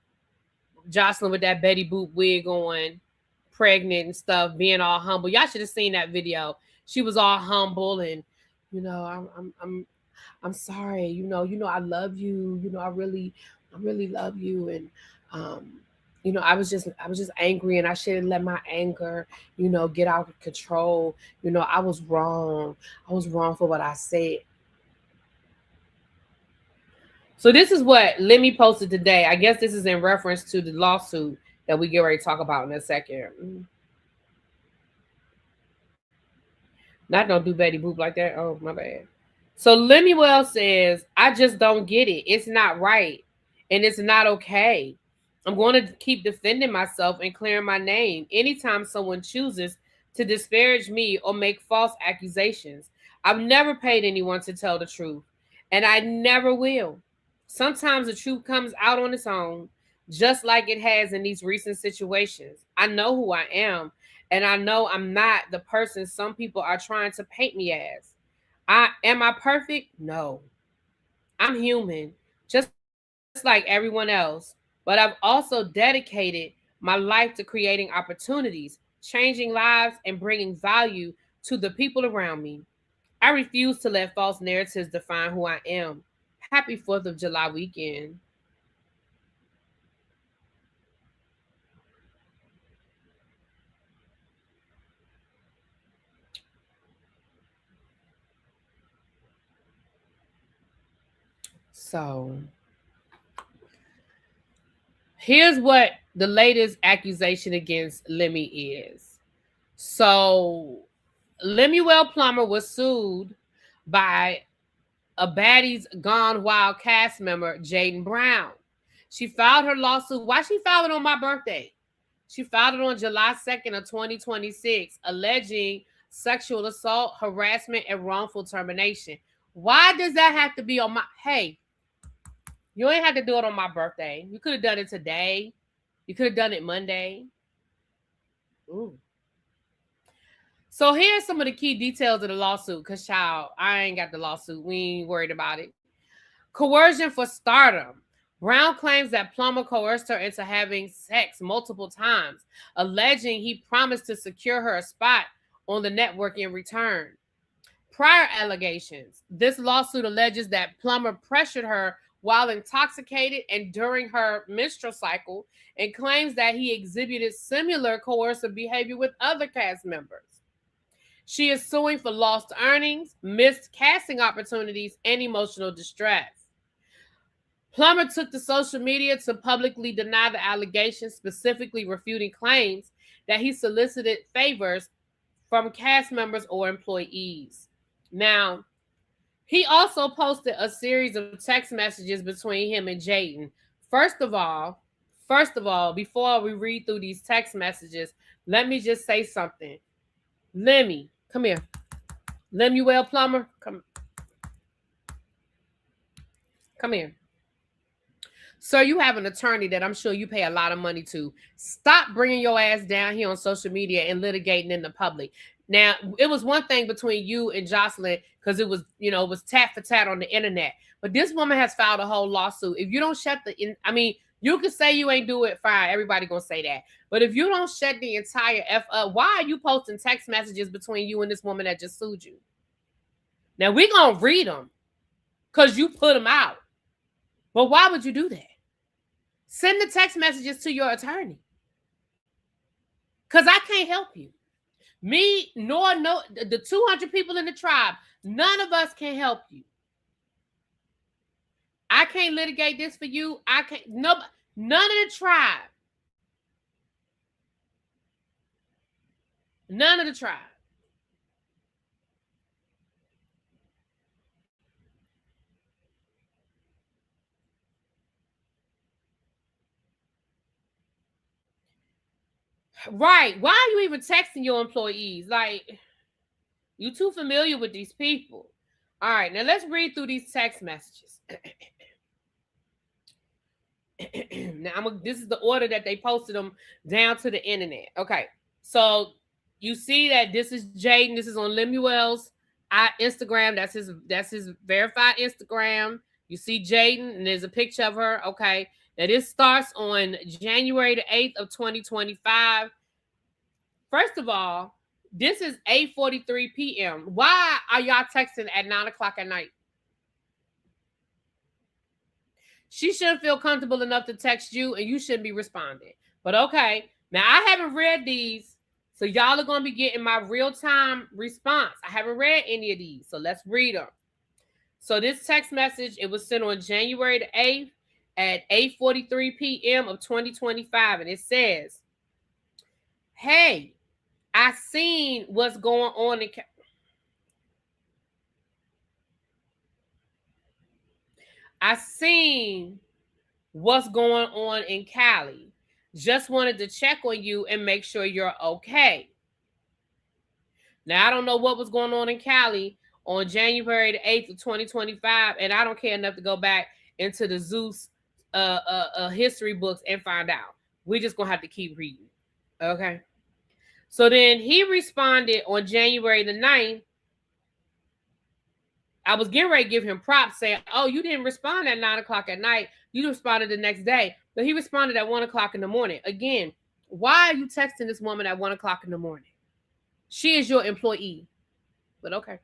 Jocelyn with that Betty Boop wig on, pregnant and stuff, being all humble. Y'all should have seen that video. She was all humble and, you know, I'm sorry. I love you. I really love you. And, I was just angry and I shouldn't let my anger, get out of control. I was wrong. I was wrong for what I said. So this is what Lemmy posted today. I guess this is in reference to the lawsuit that we get ready to talk about in a second. Not don't do Betty Boop like that. Oh, my bad. So Lemuel says, I just don't get it. It's not right. And it's not okay. I'm going to keep defending myself and clearing my name anytime someone chooses to disparage me or make false accusations. I've never paid anyone to tell the truth, and I never will. Sometimes the truth comes out on its own, just like it has in these recent situations. I know who I am, and I know I'm not the person some people are trying to paint me as. Am I perfect? No. I'm human, just like everyone else, but I've also dedicated my life to creating opportunities, changing lives, and bringing value to the people around me. I refuse to let false narratives define who I am. Happy 4th of July weekend. So, Here's what the latest accusation against Lemmy is. So, Lemuel Plummer was sued by a Baddies Gone Wild cast member, Jaden Brown. She filed her lawsuit. Why she filed it on my birthday? She filed it on July 2nd of 2026, alleging sexual assault, harassment, and wrongful termination. Why does that have to be on my... Hey, you ain't have to do it on my birthday. You could have done it today. You could have done it Monday. Ooh. So here's some of the key details of the lawsuit, because, child, I ain't got the lawsuit. We ain't worried about it. Coercion for stardom. Brown claims that Plummer coerced her into having sex multiple times, alleging he promised to secure her a spot on the network in return. Prior allegations. This lawsuit alleges that Plummer pressured her while intoxicated and during her menstrual cycle, and claims that he exhibited similar coercive behavior with other cast members. She is suing for lost earnings, missed casting opportunities, and emotional distress. Plummer took to social media to publicly deny the allegations, specifically refuting claims that he solicited favors from cast members or employees. Now, he also posted a series of text messages between him and Jaden. First of all, before we read through these text messages, let me just say something. Lemmy, come here. Lemuel Plummer, come here. Sir, you have an attorney that I'm sure you pay a lot of money to. Stop bringing your ass down here on social media and litigating in the public. Now, it was one thing between you and Jocelyn because it was, it was tat for tat on the internet. But this woman has filed a whole lawsuit. If you don't shut you can say you ain't do it, fine. Everybody gonna say that. But if you don't shut the entire F up, why are you posting text messages between you and this woman that just sued you? Now, we gonna read them because you put them out. But why would you do that? Send the text messages to your attorney. Because I can't help you. Me, nor the 200 people in the tribe, none of us can help you. I can't litigate this for you. I can't, none of the tribe. None of the tribe. Right. Why are you even texting your employees? Like, you too familiar with these people. All right, now let's read through these text messages. Now, this is the order that they posted them down to the internet. Okay, so you see that this is Jaden. This is on Lemuel's Instagram. That's his verified Instagram. You see Jaden, and there's a picture of her. Okay, now this starts on January the 8th of 2025. First of all, this is 8:43 p.m. Why are y'all texting at 9 o'clock at night? She shouldn't feel comfortable enough to text you, and you shouldn't be responding. But okay, now I haven't read these, so y'all are going to be getting my real-time response. I haven't read any of these, so let's read them. So this text message, it was sent on January the 8th at 8:43 p.m. of 2025, and it says, "Hey, I seen what's going on in Cali. Just wanted to check on you and make sure you're okay." Now, I don't know what was going on in Cali on January the 8th of 2025, and I don't care enough to go back into the Zeus history books and find out. We're just going to have to keep reading. Okay? So then he responded on January the 9th. I was getting ready to give him props saying, "Oh, you didn't respond at 9 o'clock at night. You responded the next day." But he responded at 1 o'clock in the morning. Again, why are you texting this woman at 1 o'clock in the morning? She is your employee. But okay.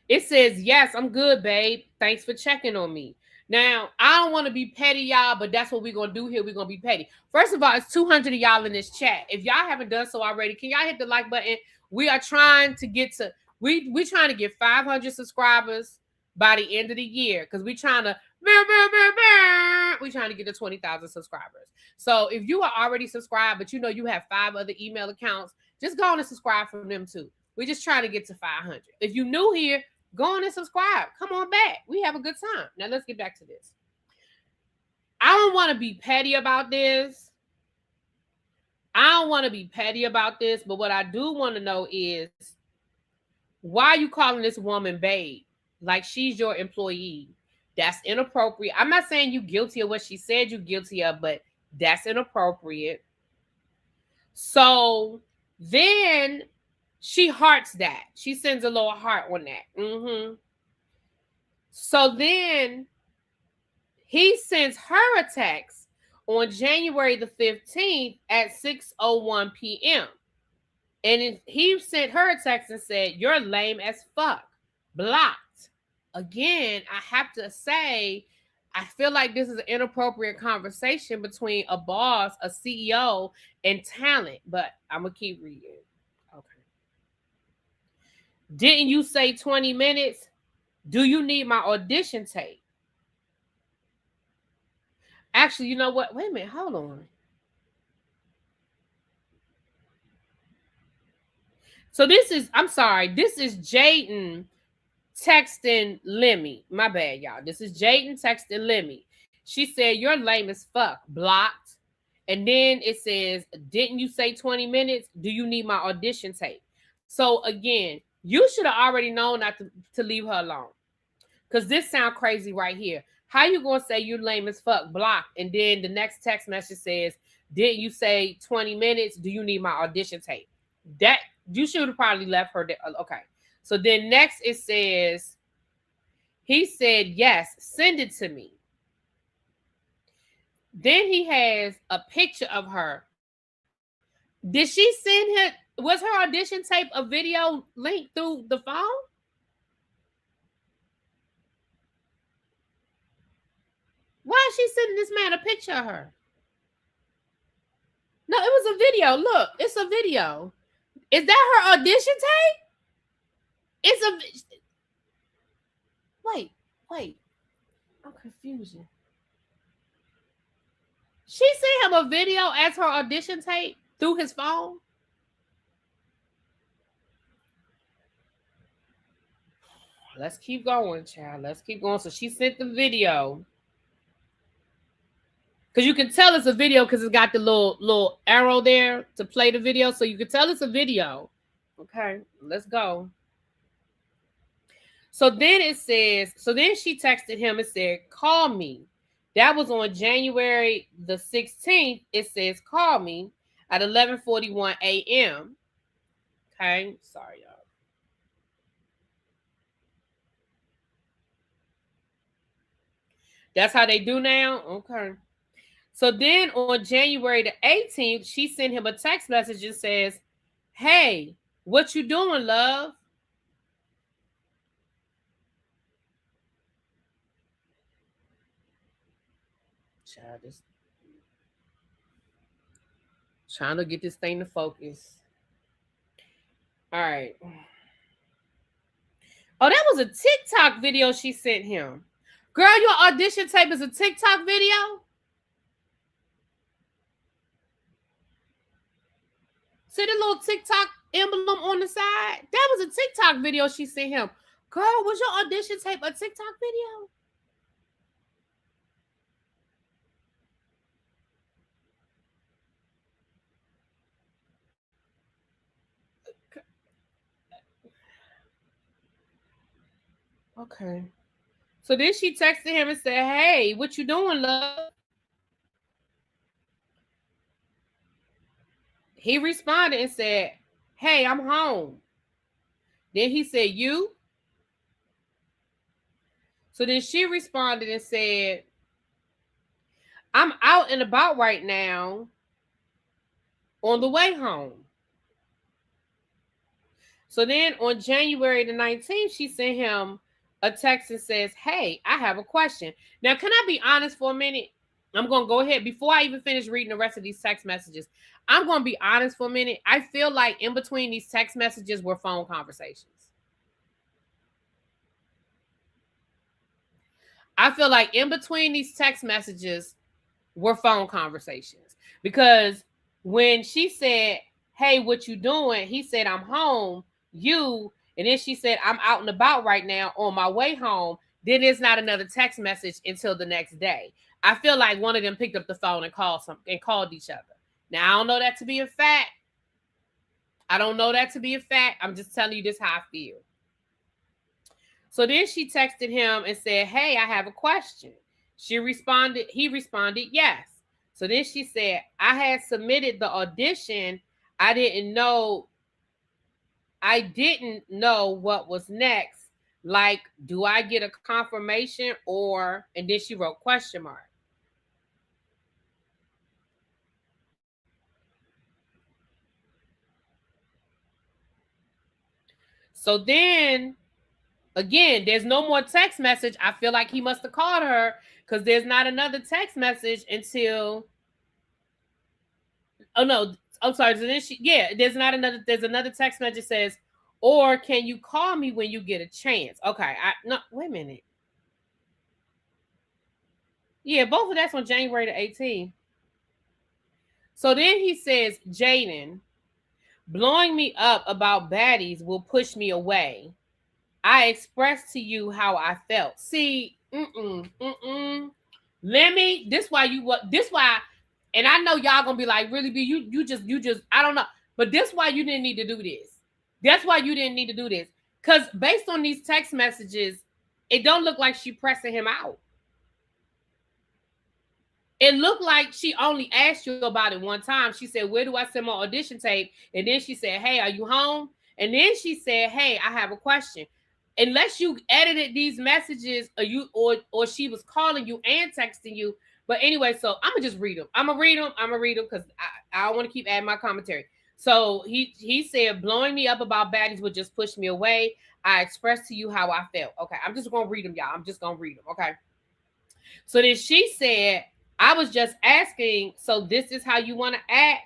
It says, "Yes, I'm good, babe. Thanks for checking on me." Now, I don't want to be petty, y'all, but that's what we're going to do here. We're going to be petty. First of all, it's 200 of y'all in this chat. If y'all haven't done so already, can y'all hit the like button? We are trying to get to, we're trying to get 500 subscribers by the end of the year because we're trying to, month, we're trying to get to 20,000 subscribers. So if you are already subscribed, but you know you have 5 other email accounts, just go on and subscribe from them too. We're just trying to get to 500. If you're new here, go on and subscribe. Come on back. We have a good time. Now let's get back to this. I don't want to be petty about this. But what I do want to know is, why are you calling this woman babe? Like she's your employee. That's inappropriate. I'm not saying you guilty of what she said you're guilty of, but that's inappropriate. So then she hearts that. She sends a little heart on that. So then he sends her a text on January the 15th at 6:01 p.m. And he sent her a text and said, "You're lame as fuck. Blocked." Again, I have to say, I feel like this is an inappropriate conversation between a boss, a CEO, and talent. But I'm going to keep reading. Okay. Didn't you say 20 minutes? Do you need my audition tape? Actually, you know what? Wait a minute. Hold on. So this is Jaden texting Lemmy. My bad, y'all. This is Jaden texting Lemmy. She said, "You're lame as fuck. Blocked." And then it says, "Didn't you say 20 minutes? Do you need my audition tape?" So again, you should have already known not to leave her alone. Because this sounds crazy right here. How you going to say you're lame as fuck, blocked, and then the next text message says, "Didn't you say 20 minutes? Do you need my audition tape?" That you should have probably left her there. Okay. So then next it says, he said, "Yes, send it to me." Then he has a picture of her. Did she send her, was her audition tape a video link through the phone? Why is she sending this man a picture of her? No, it was a video. Look, it's a video. Is that her audition tape? It's a... Wait. I'm confused. She sent him a video as her audition tape through his phone? Let's keep going, child. Let's keep going. So she sent the video. Because you can tell it's a video because it's got the little arrow there to play the video. So you can tell it's a video. Okay, let's go. So then it says, so then she texted him and said, "Call me." That was on January the 16th. It says, "Call me at 11:41 a.m. Okay, sorry, y'all. That's how they do now? Okay. So then on January the 18th, she sent him a text message and says, "Hey, what you doing, love?" Child, just trying to get this thing to focus. All right. Oh, that was a TikTok video she sent him. Girl, your audition tape is a TikTok video? See the little TikTok emblem on the side? That was a TikTok video she sent him. Girl, was your audition tape a TikTok video? Okay. So then she texted him and said, "Hey, what you doing, love?" He responded and said, "Hey, I'm home." Then he said, "You?" So then she responded and said, "I'm out and about right now on the way home." So then on January the 19th, she sent him a text and says, "Hey, I have a question." Now, can I be honest for a minute? I'm going to go ahead. Before I even finish reading the rest of these text messages, I'm going to be honest for a minute. I feel like in between these text messages were phone conversations. I feel like in between these text messages were phone conversations. Because when she said, hey, what you doing? He said, I'm home. And then she said, I'm out and about right now on my way home. Then there's not another text message until the next day. I feel like one of them picked up the phone and called each other. Now, I don't know that to be a fact. I'm just telling you this how I feel. So then she texted him and said, hey, I have a question. He responded, yes. So then she said, I had submitted the audition. I didn't know what was next. Like, do I get a confirmation or, and then she wrote question mark. So then, again, there's no more text message. I feel like he must have called her because there's not another text message until, oh no, I'm sorry. So then there's another text message that says, or can you call me when you get a chance? Okay, wait a minute. Yeah, both of that's on January the 18th. So then he says, Jaden, blowing me up about baddies will push me away. I expressed to you how I felt. See, this why, and I know y'all gonna be like, really, B, you just, I don't know. But this why you didn't need to do this. That's why you didn't need to do this. Because based on these text messages, it don't look like she pressing him out. It looked like she only asked you about it one time. She said, where do I send my audition tape? And then she said, hey, are you home? And then she said, hey, I have a question. Unless you edited these messages or she was calling you and texting you. But anyway, so I'm going to just read them. I'm going to read them because I don't want to keep adding my commentary. So he said, blowing me up about baddies would just push me away. I expressed to you how I felt. Okay, I'm just going to read them, y'all. I'm just going to read them, okay? So then she said, I was just asking, so this is how you want to act?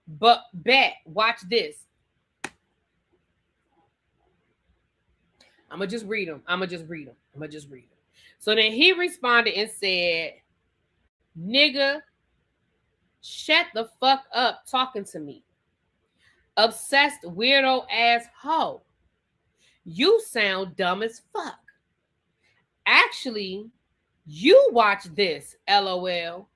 But bet, watch this. I'm going to just read them. So then he responded and said, nigga, shut the fuck up talking to me. Obsessed weirdo ass hoe. You sound dumb as fuck. Actually, you watch this, LOL.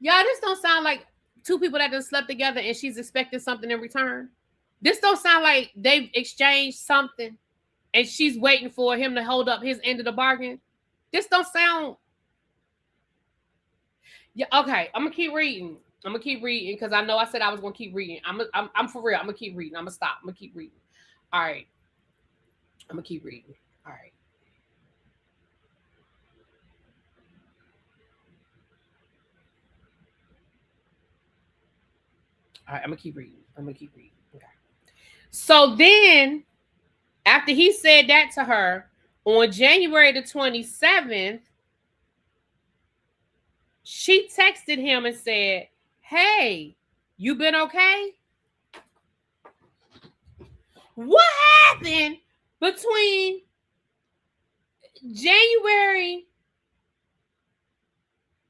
Y'all, this don't sound like two people that just slept together and she's expecting something in return. This don't sound like they've exchanged something and she's waiting for him to hold up his end of the bargain. This don't sound. Yeah, okay. I'm gonna keep reading because I know I said I was gonna keep reading. I'm for real. I'm gonna keep reading. I'm gonna stop. I'm gonna keep reading. All right. I'm gonna keep reading. All right. All right. I'm gonna keep reading. Okay. So then, after he said that to her on January the 27th, she texted him and said, hey, you been okay? What happened between January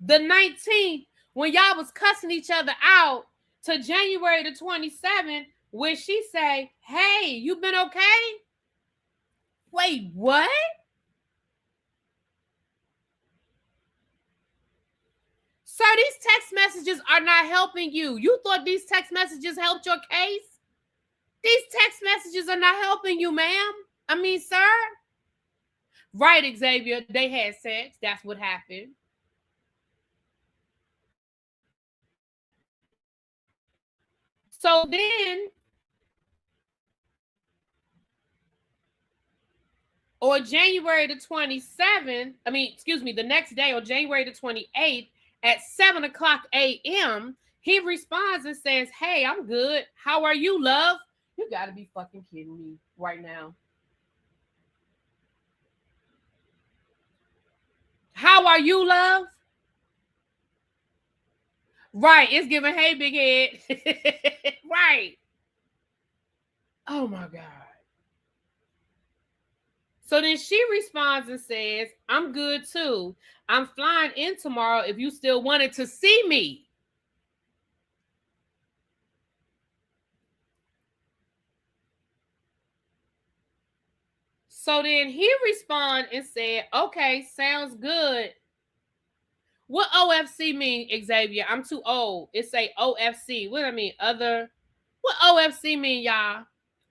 the 19th when y'all was cussing each other out to January the 27th when she say, hey, you been okay? Wait, what? Sir, these text messages are not helping you. You thought these text messages helped your case? These text messages are not helping you, ma'am. I mean, sir. Right, Xavier. They had sex. That's what happened. So then, on January the 27th, the next day, on January the 28th, at 7 o'clock a.m., he responds and says, hey, I'm good. How are you, love? You got to be fucking kidding me right now. How are you, love? Right. It's giving, hey, big head. Right. Oh my God. So then she responds and says, I'm good too. I'm flying in tomorrow if you still wanted to see me. So then he responded and said, okay, sounds good. What OFC mean, Xavier? I'm too old. It say OFC. What do I mean? What OFC mean, y'all?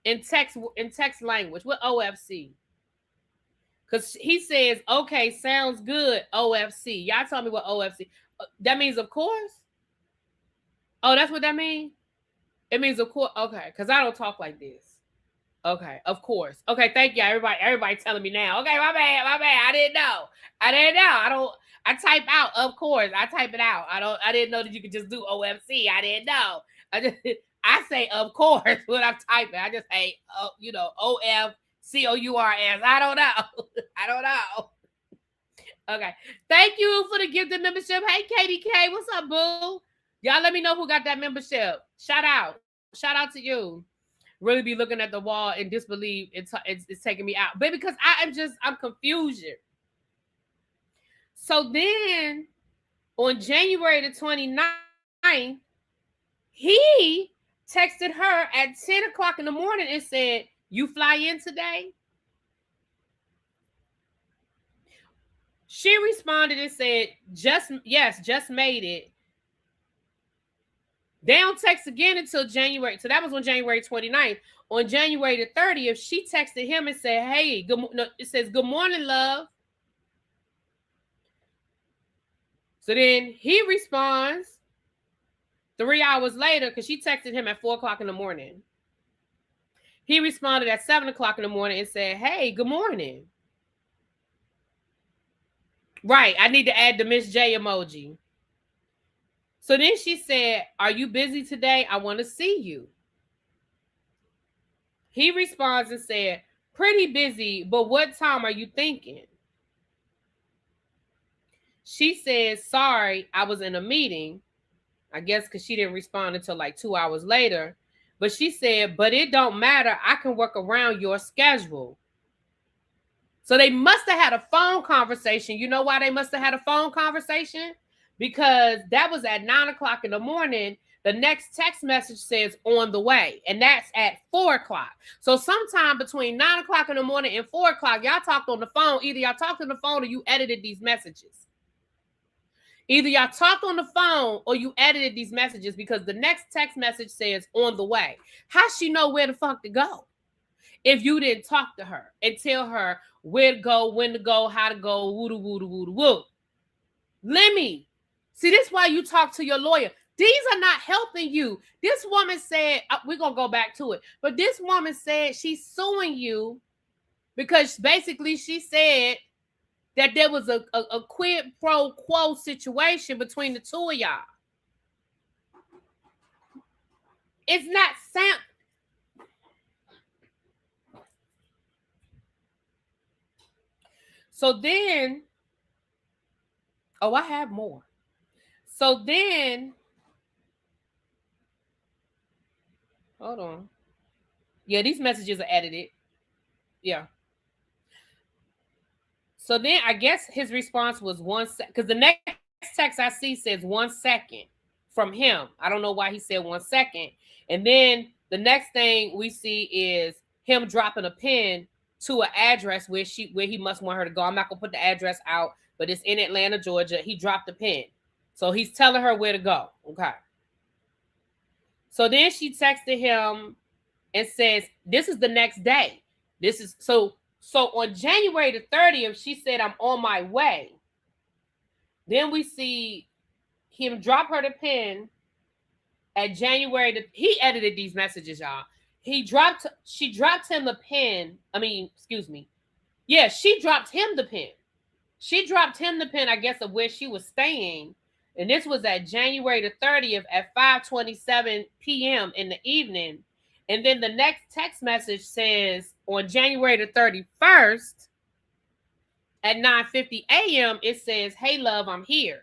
In text language. What OFC? Because he says, okay, sounds good, OFC. Y'all tell me what OFC. That means of course? Oh, that's what that means? It means of course. Okay, because I don't talk like this. Okay, of course. Okay, thank you. Everybody telling me now. Okay, my bad. I didn't know. I type out, of course. I type it out. I didn't know that you could just do OFC. I didn't know. I say of course when I'm typing. I just say OFCOURS. I don't know. I don't know. Okay. Thank you for the gifted membership. Hey, Katie K. What's up, boo? Y'all let me know who got that membership. Shout out. Shout out to you. Really be looking at the wall in disbelief. It's taking me out. But because I'm confused. So then on January the 29th, he texted her at 10 o'clock in the morning and said, you fly in today? She responded and said, just made it. They don't text again until January. So that was on January 29th. On January the 30th, she texted him and said, hey, it says, good morning, love. So then he responds 3 hours later because she texted him at 4 o'clock in the morning. He responded at 7 o'clock in the morning and said, hey, good morning. Right. I need to add the Miss J emoji. So then she said, are you busy today? I want to see you. He responds and said, pretty busy, but what time are you thinking? She says, sorry, I was in a meeting. I guess because she didn't respond until like 2 hours later. But she said, but it don't matter. I can work around your schedule. So they must have had a phone conversation. You know why they must have had a phone conversation? Because that was at 9 o'clock in the morning. The next text message says on the way, and that's at 4 o'clock. So sometime between 9 o'clock in the morning and 4 o'clock, y'all talked on the phone. Either y'all talked on the phone or you edited these messages. Either y'all talked on the phone or you edited these messages because the next text message says on the way. How she know where the fuck to go if you didn't talk to her and tell her where to go, when to go, how to go, woo. Lemmy, see, this is why you talk to your lawyer. These are not helping you. This woman said, we're going to go back to it, but this woman said she's suing you because basically she said that there was a quid pro quo situation between the two of y'all. It's not sound. So then, I have more. So then, hold on. Yeah, these messages are edited. Yeah. So then I guess his response was 1 second, because the next text I see says 1 second from him. I don't know why he said 1 second. And then the next thing we see is him dropping a pin to an address where he must want her to go. I'm not gonna put the address out, but it's in Atlanta, Georgia. He dropped the pin. So he's telling her where to go. Okay. So then she texted him and says, this is the next day. This is so on January the 30th, she said, I'm on my way. Then we see him drop her the pin at January. He edited these messages, y'all. She dropped him the pin. Yeah, she dropped him the pin. She dropped him the pin, I guess, of where she was staying. And this was at January the 30th at 5:27 p.m. in the evening. And then the next text message says on January the 31st at 9:50 a.m., it says, hey, love, I'm here.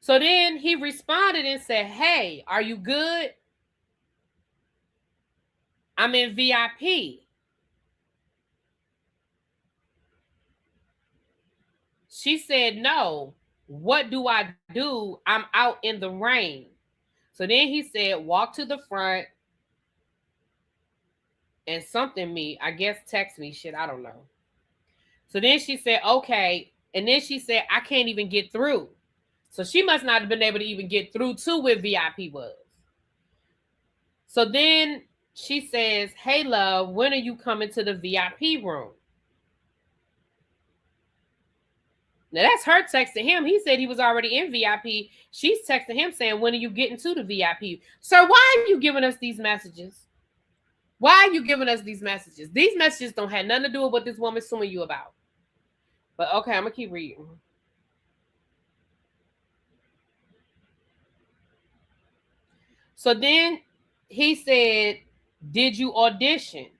So then he responded and said, "Hey, are you good? I'm in VIP." She said, "No. What do I do? I'm out in the rain." So then he said, "Walk to the front and something me. I guess text me shit. I don't know." So then she said, "Okay." And then she said, "I can't even get through." So she must not have been able to even get through to where VIP was. So then she says, "Hey, love, when are you coming to the VIP room?" Now that's her texting him. He said he was already in VIP. She's texting him saying, "When are you getting to the VIP?" Sir, why are you giving us these messages? Why are you giving us these messages? These messages don't have nothing to do with what this woman's suing you about. But okay, I'm going to keep reading. So then he said, "Did you audition?"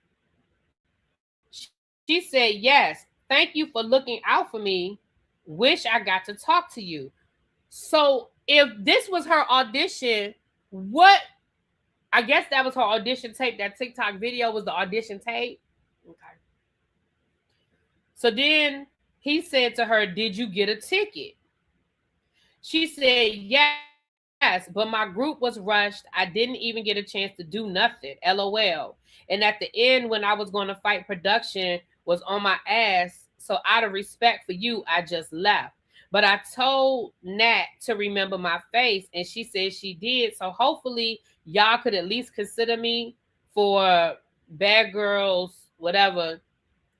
She said, "Yes. Thank you for looking out for me. Wish I got to talk to you." So if this was her audition, what? I guess that was her audition tape. That TikTok video was the audition tape. Okay. So then he said to her, "Did you get a ticket?" She said, "Yes, but my group was rushed. I didn't even get a chance to do nothing. LOL. And at the end, when I was going to fight production, was on my ass. So out of respect for you, I just left. But I told Nat to remember my face, and she said she did. So hopefully y'all could at least consider me for Bad Girls, whatever,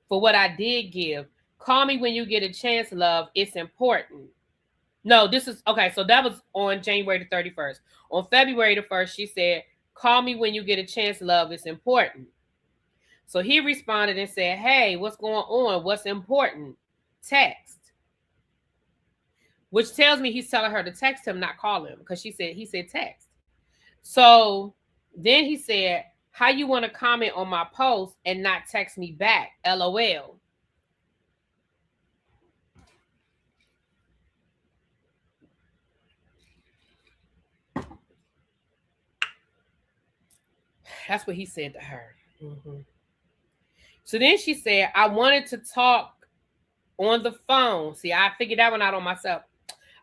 for what I did give. Call me when you get a chance, love. It's important." No, this is okay. So that was on January the 31st. On February the 1st, she said, "Call me when you get a chance, love. It's important." So he responded and said, "Hey, what's going on? What's important? Text." Which tells me he's telling her to text him, not call him, because he said text. So then he said, "How you want to comment on my post and not text me back? LOL." That's what he said to her. Mm-hmm. So then she said, "I wanted to talk on the phone." See, I figured that one out on myself.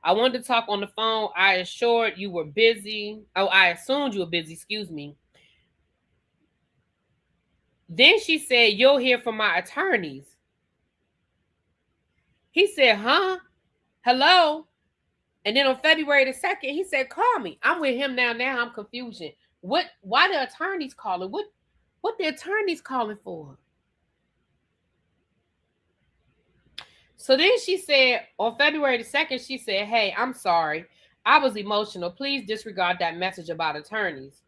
"I wanted to talk on the phone. I assured you were busy. Oh, I assumed you were busy. Excuse me." Then she said, "You'll hear from my attorneys." He said, "Huh? Hello?" And then on February the 2nd, he said, "Call me." I'm with him now. Now I'm confusion. What? Why the attorneys calling? What the attorneys calling for? So then she said on February the 2nd, she said, "Hey, I'm sorry. I was emotional. Please disregard that message about attorneys."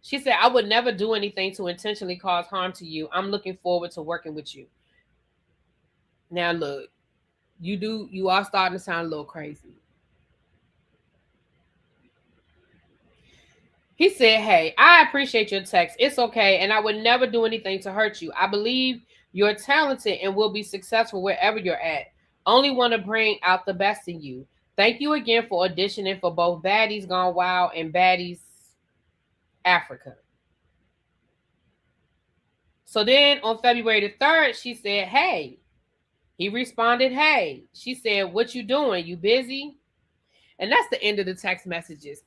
She said, "I would never do anything to intentionally cause harm to you. I'm looking forward to working with you." Now look, you are starting to sound a little crazy. He said, "Hey, I appreciate your text. It's okay, and I would never do anything to hurt you. I believe you're talented and will be successful wherever you're at. Only want to bring out the best in you. Thank you again for auditioning for both Baddies Gone Wild and Baddies Africa." So then on February the 3rd, she said, "Hey." He responded, "Hey." She said, "What you doing? You busy?" And that's the end of the text messages.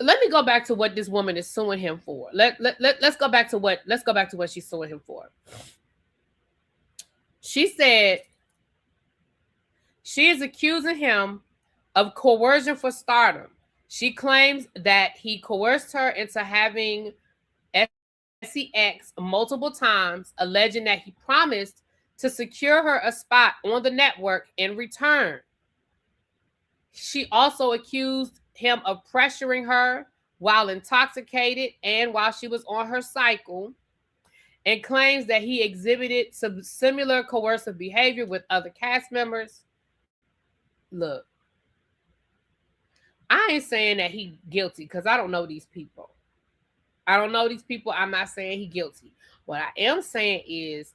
Let me go back to what this woman is suing him for. Let's go back to what she's suing him for. She said she is accusing him of coercion for stardom. She claims that he coerced her into having sex multiple times, alleging that he promised to secure her a spot on the network in return. She also accused him of pressuring her while intoxicated and while she was on her cycle, and claims that he exhibited some similar coercive behavior with other cast members. Look, I ain't saying that he guilty because I don't know these people. I don't know these people. I'm not saying he guilty. What I am saying is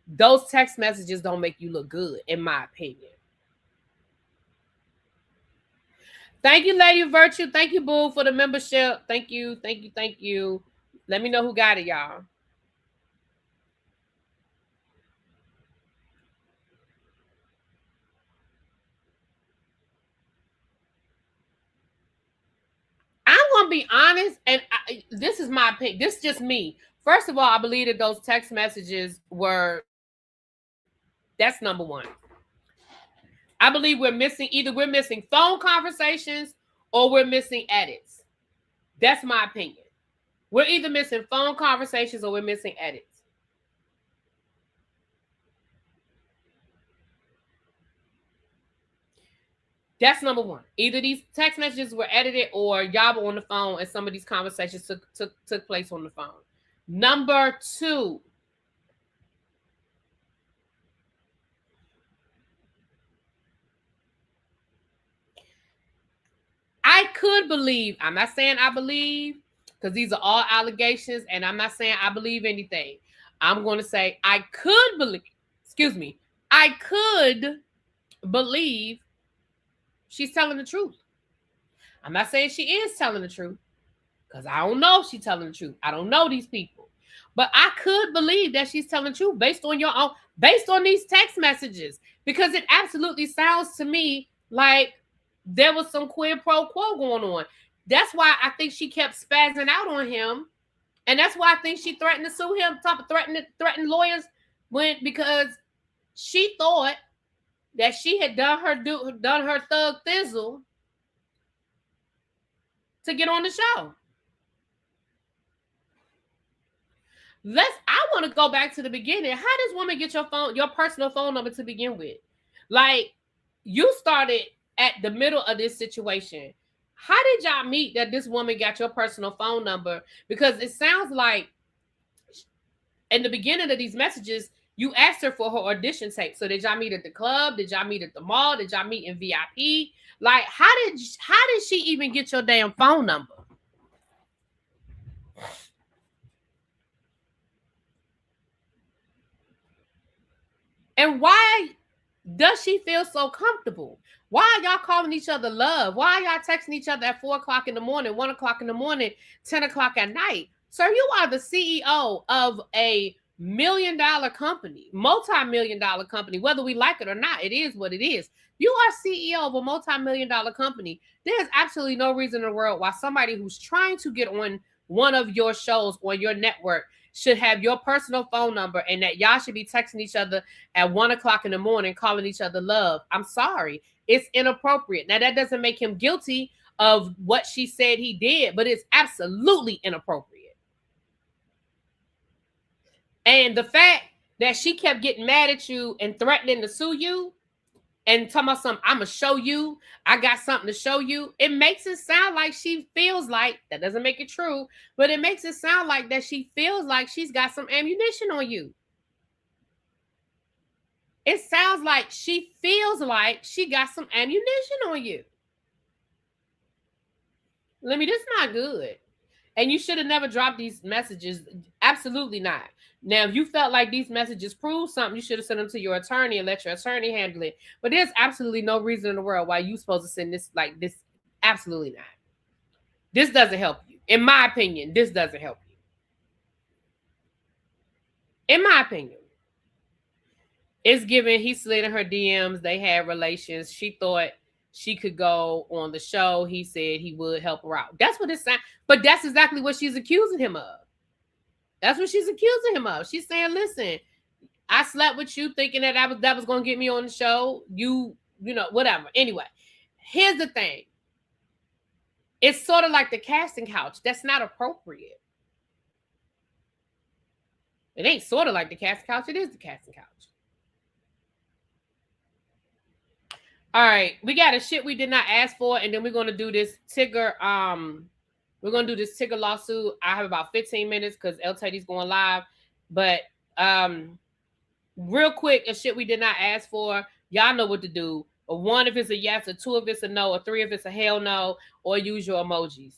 those text messages don't make you look good, in my opinion. Thank you, Lady of Virtue. Thank you, Boo, for the membership. Thank you, thank you, thank you. Let me know who got it, y'all. I'm gonna be honest, and this is my opinion. This is just me. First of all, I believe that those text messages were. That's number one. I believe we're missing phone conversations or we're missing edits. That's my opinion. We're either missing phone conversations or we're missing edits. That's number one. Either these text messages were edited or y'all were on the phone and some of these conversations took place on the phone. Number two. I could believe, I'm not saying I believe, because these are all allegations, and I'm not saying I believe anything. I'm going to say I could believe, I could believe she's telling the truth. I'm not saying she is telling the truth, because I don't know if she's telling the truth. I don't know these people. But I could believe that she's telling the truth based on these text messages, because it absolutely sounds to me like there was some quid pro quo going on. That's why I think she kept spazzing out on him. And that's why I think she threatened to sue him, threatened lawyers because she thought that she had done her thug thizzle to get on the show. I want to go back to the beginning. How does woman get your personal phone number to begin with? Like, you started at the middle of this situation. How did y'all meet that this woman got your personal phone number? Because it sounds like in the beginning of these messages, you asked her for her audition tape. So did y'all meet at the club? Did y'all meet at the mall? Did y'all meet in VIP? Like, how did she even get your damn phone number? And why does she feel so comfortable? Why are y'all calling each other love? Why are y'all texting each other at 4 o'clock in the morning, 1 o'clock in the morning, 10 o'clock at night? Sir, you are the CEO of a $1 million company, multi-million-dollar company, whether we like it or not. It is what it is. You are CEO of a multi-million-dollar company. There's absolutely no reason in the world why somebody who's trying to get on one of your shows on your network should have your personal phone number, and that y'all should be texting each other at 1 o'clock in the morning, calling each other love. I'm sorry. It's inappropriate. Now, that doesn't make him guilty of what she said he did, but it's absolutely inappropriate. And the fact that she kept getting mad at you and threatening to sue you and talking about something, I'm going to show you, I got something to show you. It makes it sound like she feels like, that doesn't make it true, but it makes it sound like that she feels like she's got some ammunition on you. It sounds like she feels like she got some ammunition on you. Let me, this is not good. And you should have never dropped these messages. Absolutely not. Now, if you felt like these messages prove something, you should have sent them to your attorney and let your attorney handle it. But there's absolutely no reason in the world why you're supposed to send this like this. Absolutely not. This doesn't help you. In my opinion, this doesn't help you. In my opinion. It's given he slid in her DMs. They had relations. She thought she could go on the show. He said he would help her out. That's what it sounds. But that's exactly what she's accusing him of. That's what she's accusing him of. She's saying, listen, I slept with you thinking that that was going to get me on the show. You know, whatever. Anyway, here's the thing. It's sort of like the casting couch. That's not appropriate. It ain't sort of like the casting couch. It is the casting couch. All right. We got a shit we did not ask for. And then we're going to do this Tigger. We're going to do this Tigger lawsuit. I have about 15 minutes because El Teddy's going live. But real quick, a shit we did not ask for. Y'all know what to do. A 1 if it's a yes, a 2 if it's a no, a 3 if it's a hell no, or use your emojis.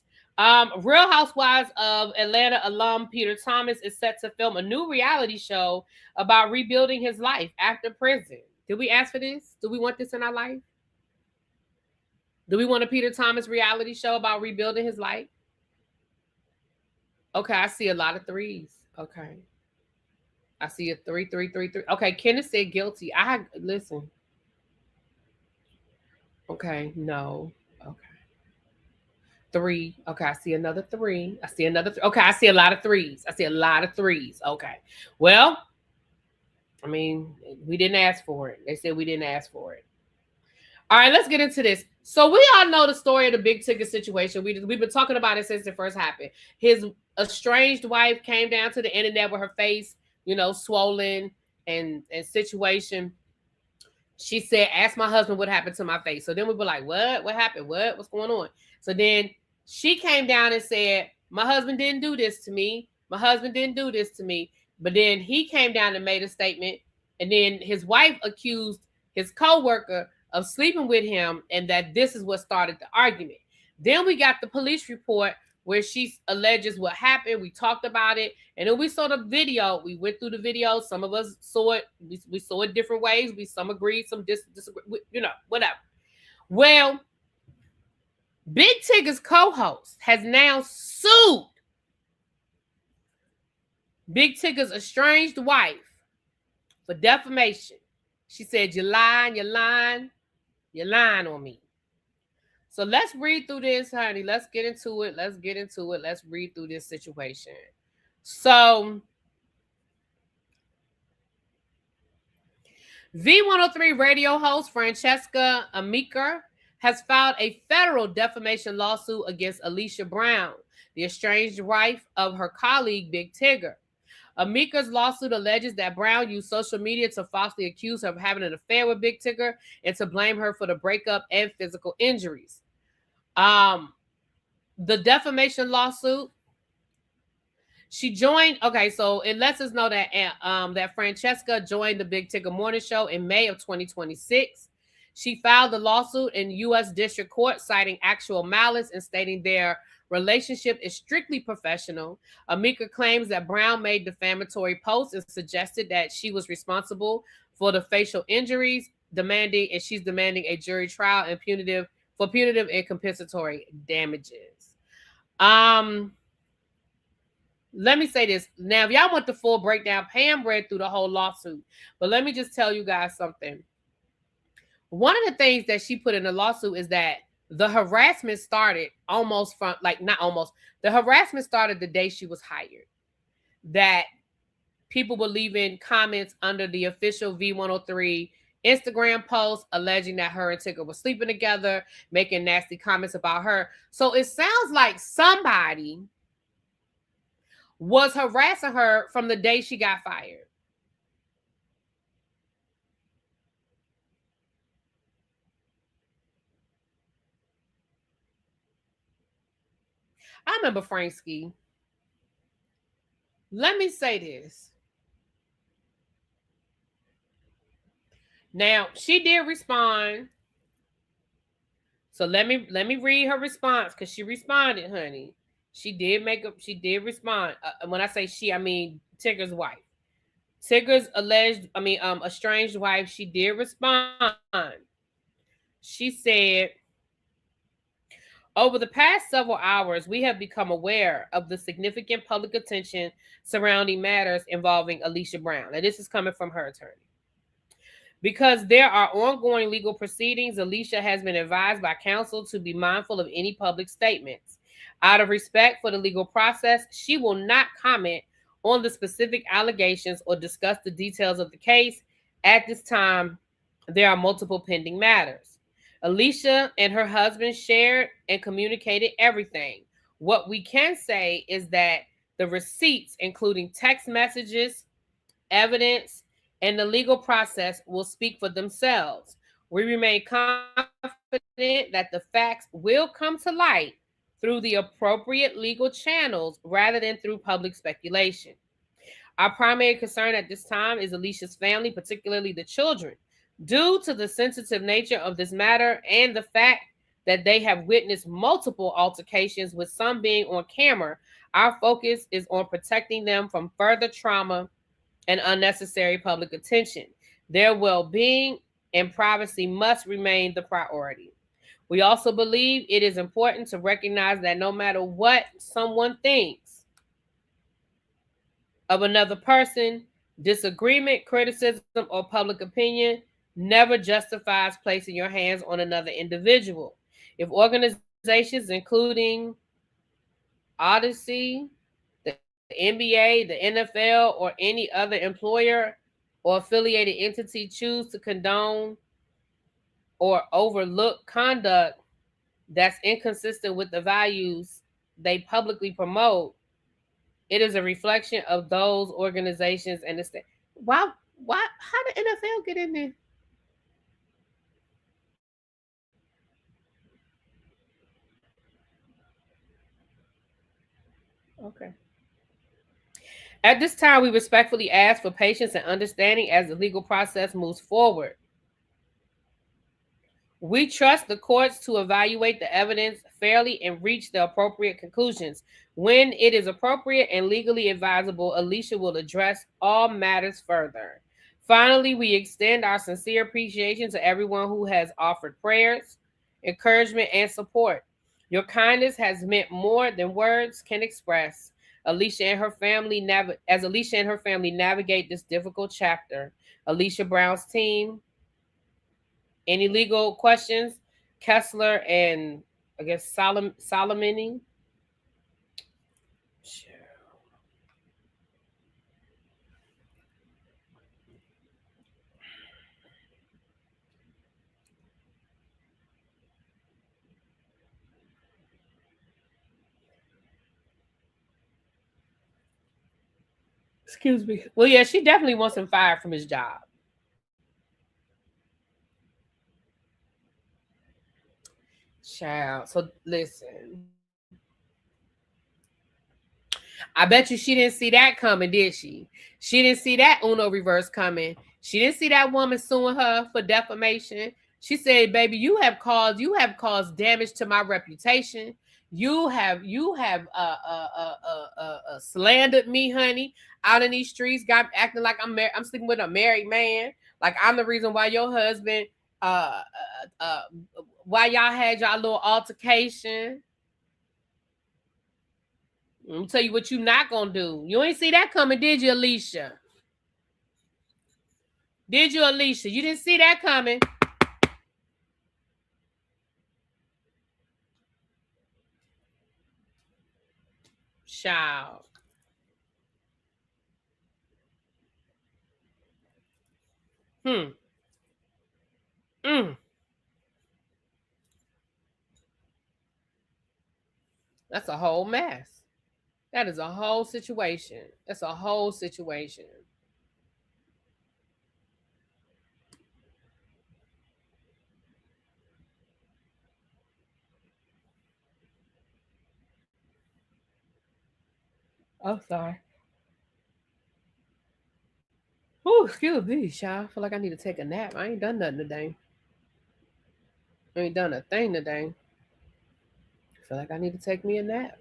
Real Housewives of Atlanta alum Peter Thomas is set to film a new reality show about rebuilding his life after prison. Did we ask for this? Do we want this in our life? Do we want a Peter Thomas reality show about rebuilding his life? Okay, I see a lot of threes. Okay. I see a 3. Okay, Kenneth said guilty. Listen. Okay, no. Okay. 3. Okay, I see another 3. I see another 3. Okay, I see a lot of threes. I see a lot of threes. Okay. Well, I mean, we didn't ask for it. They said we didn't ask for it. All right, let's get into this. So we all know the story of the Big Tigger situation. We've been talking about it since it first happened. His estranged wife came down to the internet with her face, swollen and situation. She said, ask my husband what happened to my face. So then we were like, what? What happened? What's going on? So then she came down and said, my husband didn't do this to me. My husband didn't do this to me. But then he came down and made a statement. And then his wife accused his co-worker of sleeping with him and that this is what started the argument. Then we got the police report where she alleges what happened. We talked about it. And then we saw the video. We went through the video. Some of us saw it. We saw it different ways. Some agreed, some disagreed, whatever. Well, Big Tigger's co-host has now sued Big Tigger's estranged wife for defamation. She said, you're lying on me. So let's read through this, honey. Let's get into it. Let's read through this situation. So V103 radio host Francesca Amica has filed a federal defamation lawsuit against Alicia Brown, the estranged wife of her colleague Big Tigger. Amica's lawsuit alleges that Brown used social media to falsely accuse her of having an affair with Big Tigger and to blame her for the breakup and physical injuries. The defamation lawsuit, she joined. Okay, so it lets us know that that Francesca joined the Big Tigger Morning Show in May of 2026. She filed the lawsuit in U.S. District Court, citing actual malice and stating their relationship is strictly professional. Amica claims that Brown made defamatory posts and suggested that she was responsible for the facial injuries, she's demanding a jury trial and punitive and compensatory damages. Let me say this. Now, if y'all want the full breakdown, Pam read through the whole lawsuit. But let me just tell you guys something. One of the things that she put in the lawsuit is that the harassment started the harassment started the day she was hired. That people were leaving comments under the official V103 Instagram post alleging that her and Tigger were sleeping together, making nasty comments about her. So it sounds like somebody was harassing her from the day she got fired. I remember Franksky. Let me say this. Now, she did respond. So let me read her response, because she responded, honey. She did respond. When I say she, I mean Tigger's wife. Tigger's estranged wife, she did respond. She said, over the past several hours, we have become aware of the significant public attention surrounding matters involving Alicia Brown. Now, this is coming from her attorney. Because there are ongoing legal proceedings, Alicia has been advised by counsel to be mindful of any public statements. Out of respect for the legal process, she will not comment on the specific allegations or discuss the details of the case. At this time, there are multiple pending matters. Alicia and her husband shared and communicated everything. What we can say is that the receipts, including text messages, evidence, and the legal process will speak for themselves. We remain confident that the facts will come to light through the appropriate legal channels rather than through public speculation. Our primary concern at this time is Alicia's family, particularly the children. Due to the sensitive nature of this matter and the fact that they have witnessed multiple altercations, with some being on camera. Our focus is on protecting them from further trauma and unnecessary public attention. Their well-being and privacy must remain the priority. We also believe it is important to recognize that no matter what someone thinks of another person, disagreement, criticism, or public opinion never justifies placing your hands on another individual. If organizations, including Odyssey, the NBA, the NFL, or any other employer or affiliated entity, choose to condone or overlook conduct that's inconsistent with the values they publicly promote, it is a reflection of those organizations and the state. Why? Why? How did NFL get in there? Okay. At this time, we respectfully ask for patience and understanding as the legal process moves forward. We trust the courts to evaluate the evidence fairly and reach the appropriate conclusions. When it is appropriate and legally advisable, Alicia will address all matters further. Finally, we extend our sincere appreciation to everyone who has offered prayers, encouragement, and support. Your kindness has meant more than words can express. Alicia and her family as Alicia and her family navigate this difficult chapter. Alicia Brown's team. Any legal questions? Kessler and I guess Solomoni. Sure. Excuse me. Well, yeah, she definitely wants him fired from his job. Child. So listen. I bet you she didn't see that coming, did she? She didn't see that Uno reverse coming. She didn't see that woman suing her for defamation. She said, "Baby, you have caused damage to my reputation. You have slandered me, honey, out in these streets. Got acting like I'm sleeping with a married man. Like I'm the reason why your husband uh uh, uh why y'all had y'all little altercation." Let me tell you what you not gonna do. You ain't see that coming, did you, Alicia? Did you, Alicia? You didn't see that coming. Child. Hmm. Mm. That's a whole mess. That is a whole situation. That's a whole situation. Oh, sorry. Oh, excuse me, child. I feel like I need to take a nap. I ain't done nothing today. I ain't done a thing today. I feel like I need to take me a nap.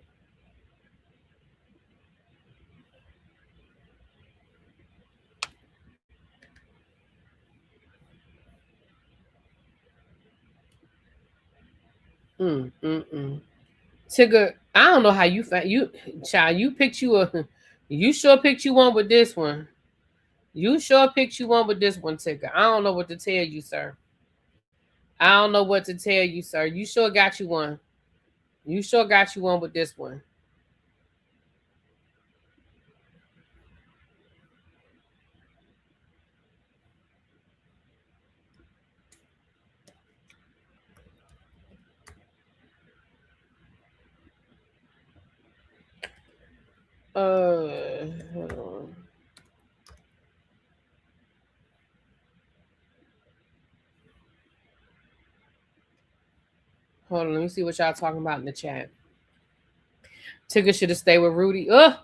Mm. Tigger, I don't know how you found you, child. You picked you a, you sure picked you one with this one. You sure picked you one with this one, Tigger. I don't know what to tell you, sir. I don't know what to tell you, sir. You sure got you one. You sure got you one with this one. Hold on. Hold on. Let me see what y'all talking about in the chat. Tigger should have stayed with Rudy. Ugh.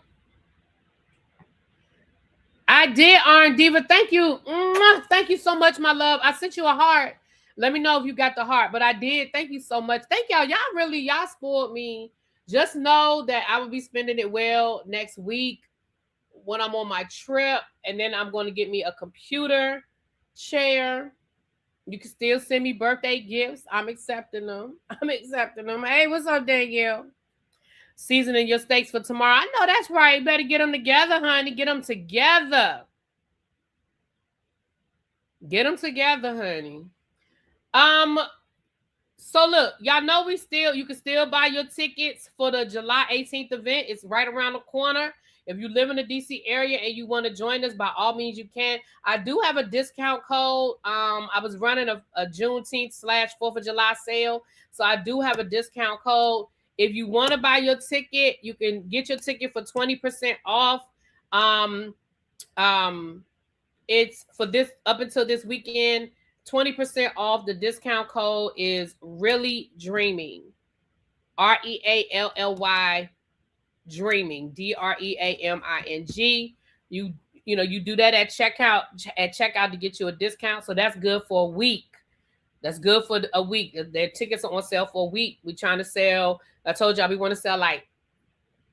I did, R and Diva. Thank you. Mwah. Thank you so much, my love. I sent you a heart. Let me know if you got the heart. But I did. Thank you so much. Thank y'all. Y'all spoiled me. Just know that I will be spending it well next week when I'm on my trip. And then I'm going to get me a computer chair. You can still send me birthday gifts. I'm accepting them. Hey, what's up, Danielle? Seasoning your steaks for tomorrow. I know that's right. Better get them together, honey. Get them together. Get them together, honey. So look, y'all know you can still buy your tickets for the July 18th event. It's right around the corner. If you live in the DC area and you want to join us, by all means you can. I do have a discount code. I was running a Juneteenth / 4th of July sale. So I do have a discount code. If you want to buy your ticket, you can get your ticket for 20% off. It's for this up until this weekend. 20% off. The discount code is Really Dreaming. REALLY Dreaming. DREAMING. You do that at checkout to get you a discount. So that's good for a week. That's good for a week. Their tickets are on sale for a week. We're trying to sell. I told y'all we want to sell like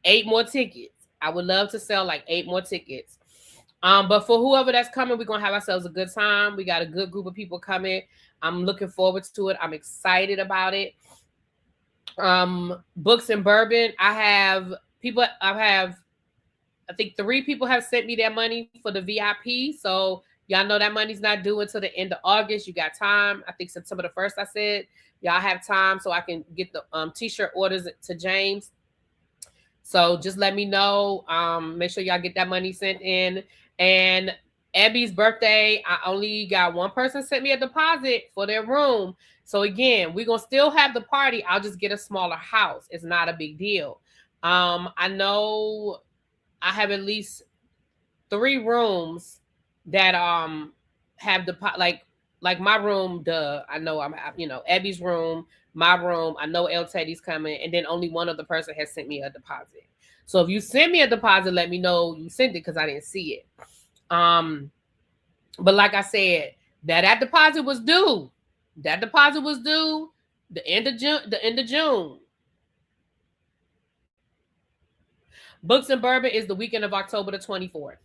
8 more tickets. I would love to sell like 8 more tickets. But for whoever that's coming, we're gonna have ourselves a good time. We got a good group of people coming. I'm looking forward to it. I'm excited about it. Books and bourbon. I think 3 people have sent me their money for the VIP. So y'all know that money's not due until the end of August. You got time. I think September the 1st, I said. Y'all have time so I can get the t-shirt orders to James. So just let me know. Make sure y'all get that money sent in. And Abby's birthday, I only got one person sent me a deposit for their room. So again, we're going to still have the party. I'll just get a smaller house. It's not a big deal. I know I have at least 3 rooms that have the like my room. I know Abby's room, my room. I know El Teddy's coming, and then only one other person has sent me a deposit. So if you send me a deposit, let me know you sent it because I didn't see it. But like I said, that deposit was due. That deposit was due the end of June. Books and Bourbon is the weekend of October the 24th.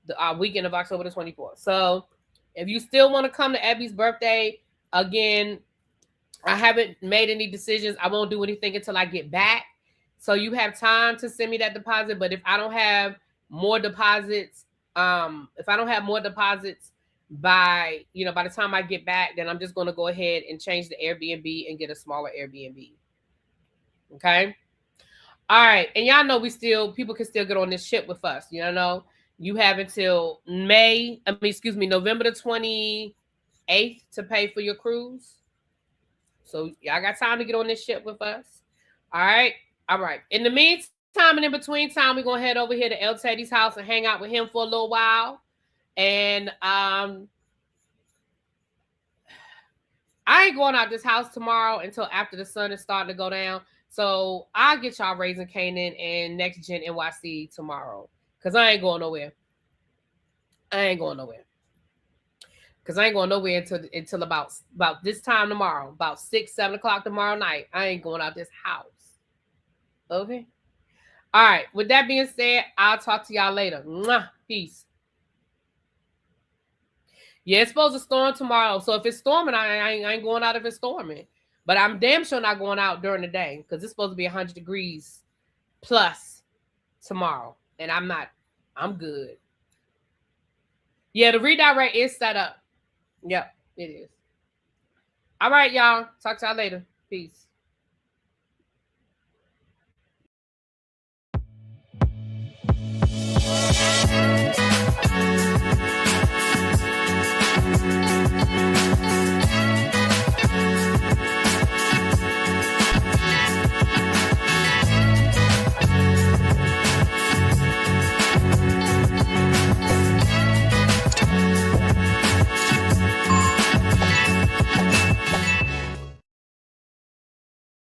The weekend of October the 24th. So if you still want to come to Abby's birthday, again, I haven't made any decisions. I won't do anything until I get back. So you have time to send me that deposit. But if I don't have more deposits, by the time I get back, then I'm just going to go ahead and change the Airbnb and get a smaller Airbnb. Okay. All right. And y'all know people can still get on this ship with us. You know, you have until November the 28th to pay for your cruise. So y'all got time to get on this ship with us. All right. In the meantime and in between time, we're going to head over here to El Teddy's house and hang out with him for a little while. And I ain't going out this house tomorrow until after the sun is starting to go down. So I'll get y'all Raising Canaan and Next Gen NYC tomorrow. Because I ain't going nowhere. Until about this time tomorrow. About 6-7 o'clock tomorrow night. I ain't going out this house. Okay? All right. With that being said, I'll talk to y'all later. Mwah. Peace. Yeah, it's supposed to storm tomorrow. So if it's storming, I ain't going out if it's storming. But I'm damn sure not going out during the day because it's supposed to be 100 degrees plus tomorrow. And I'm not. I'm good. Yeah, the redirect is set up. Yep, it is. All right, y'all. Talk to y'all later. Peace.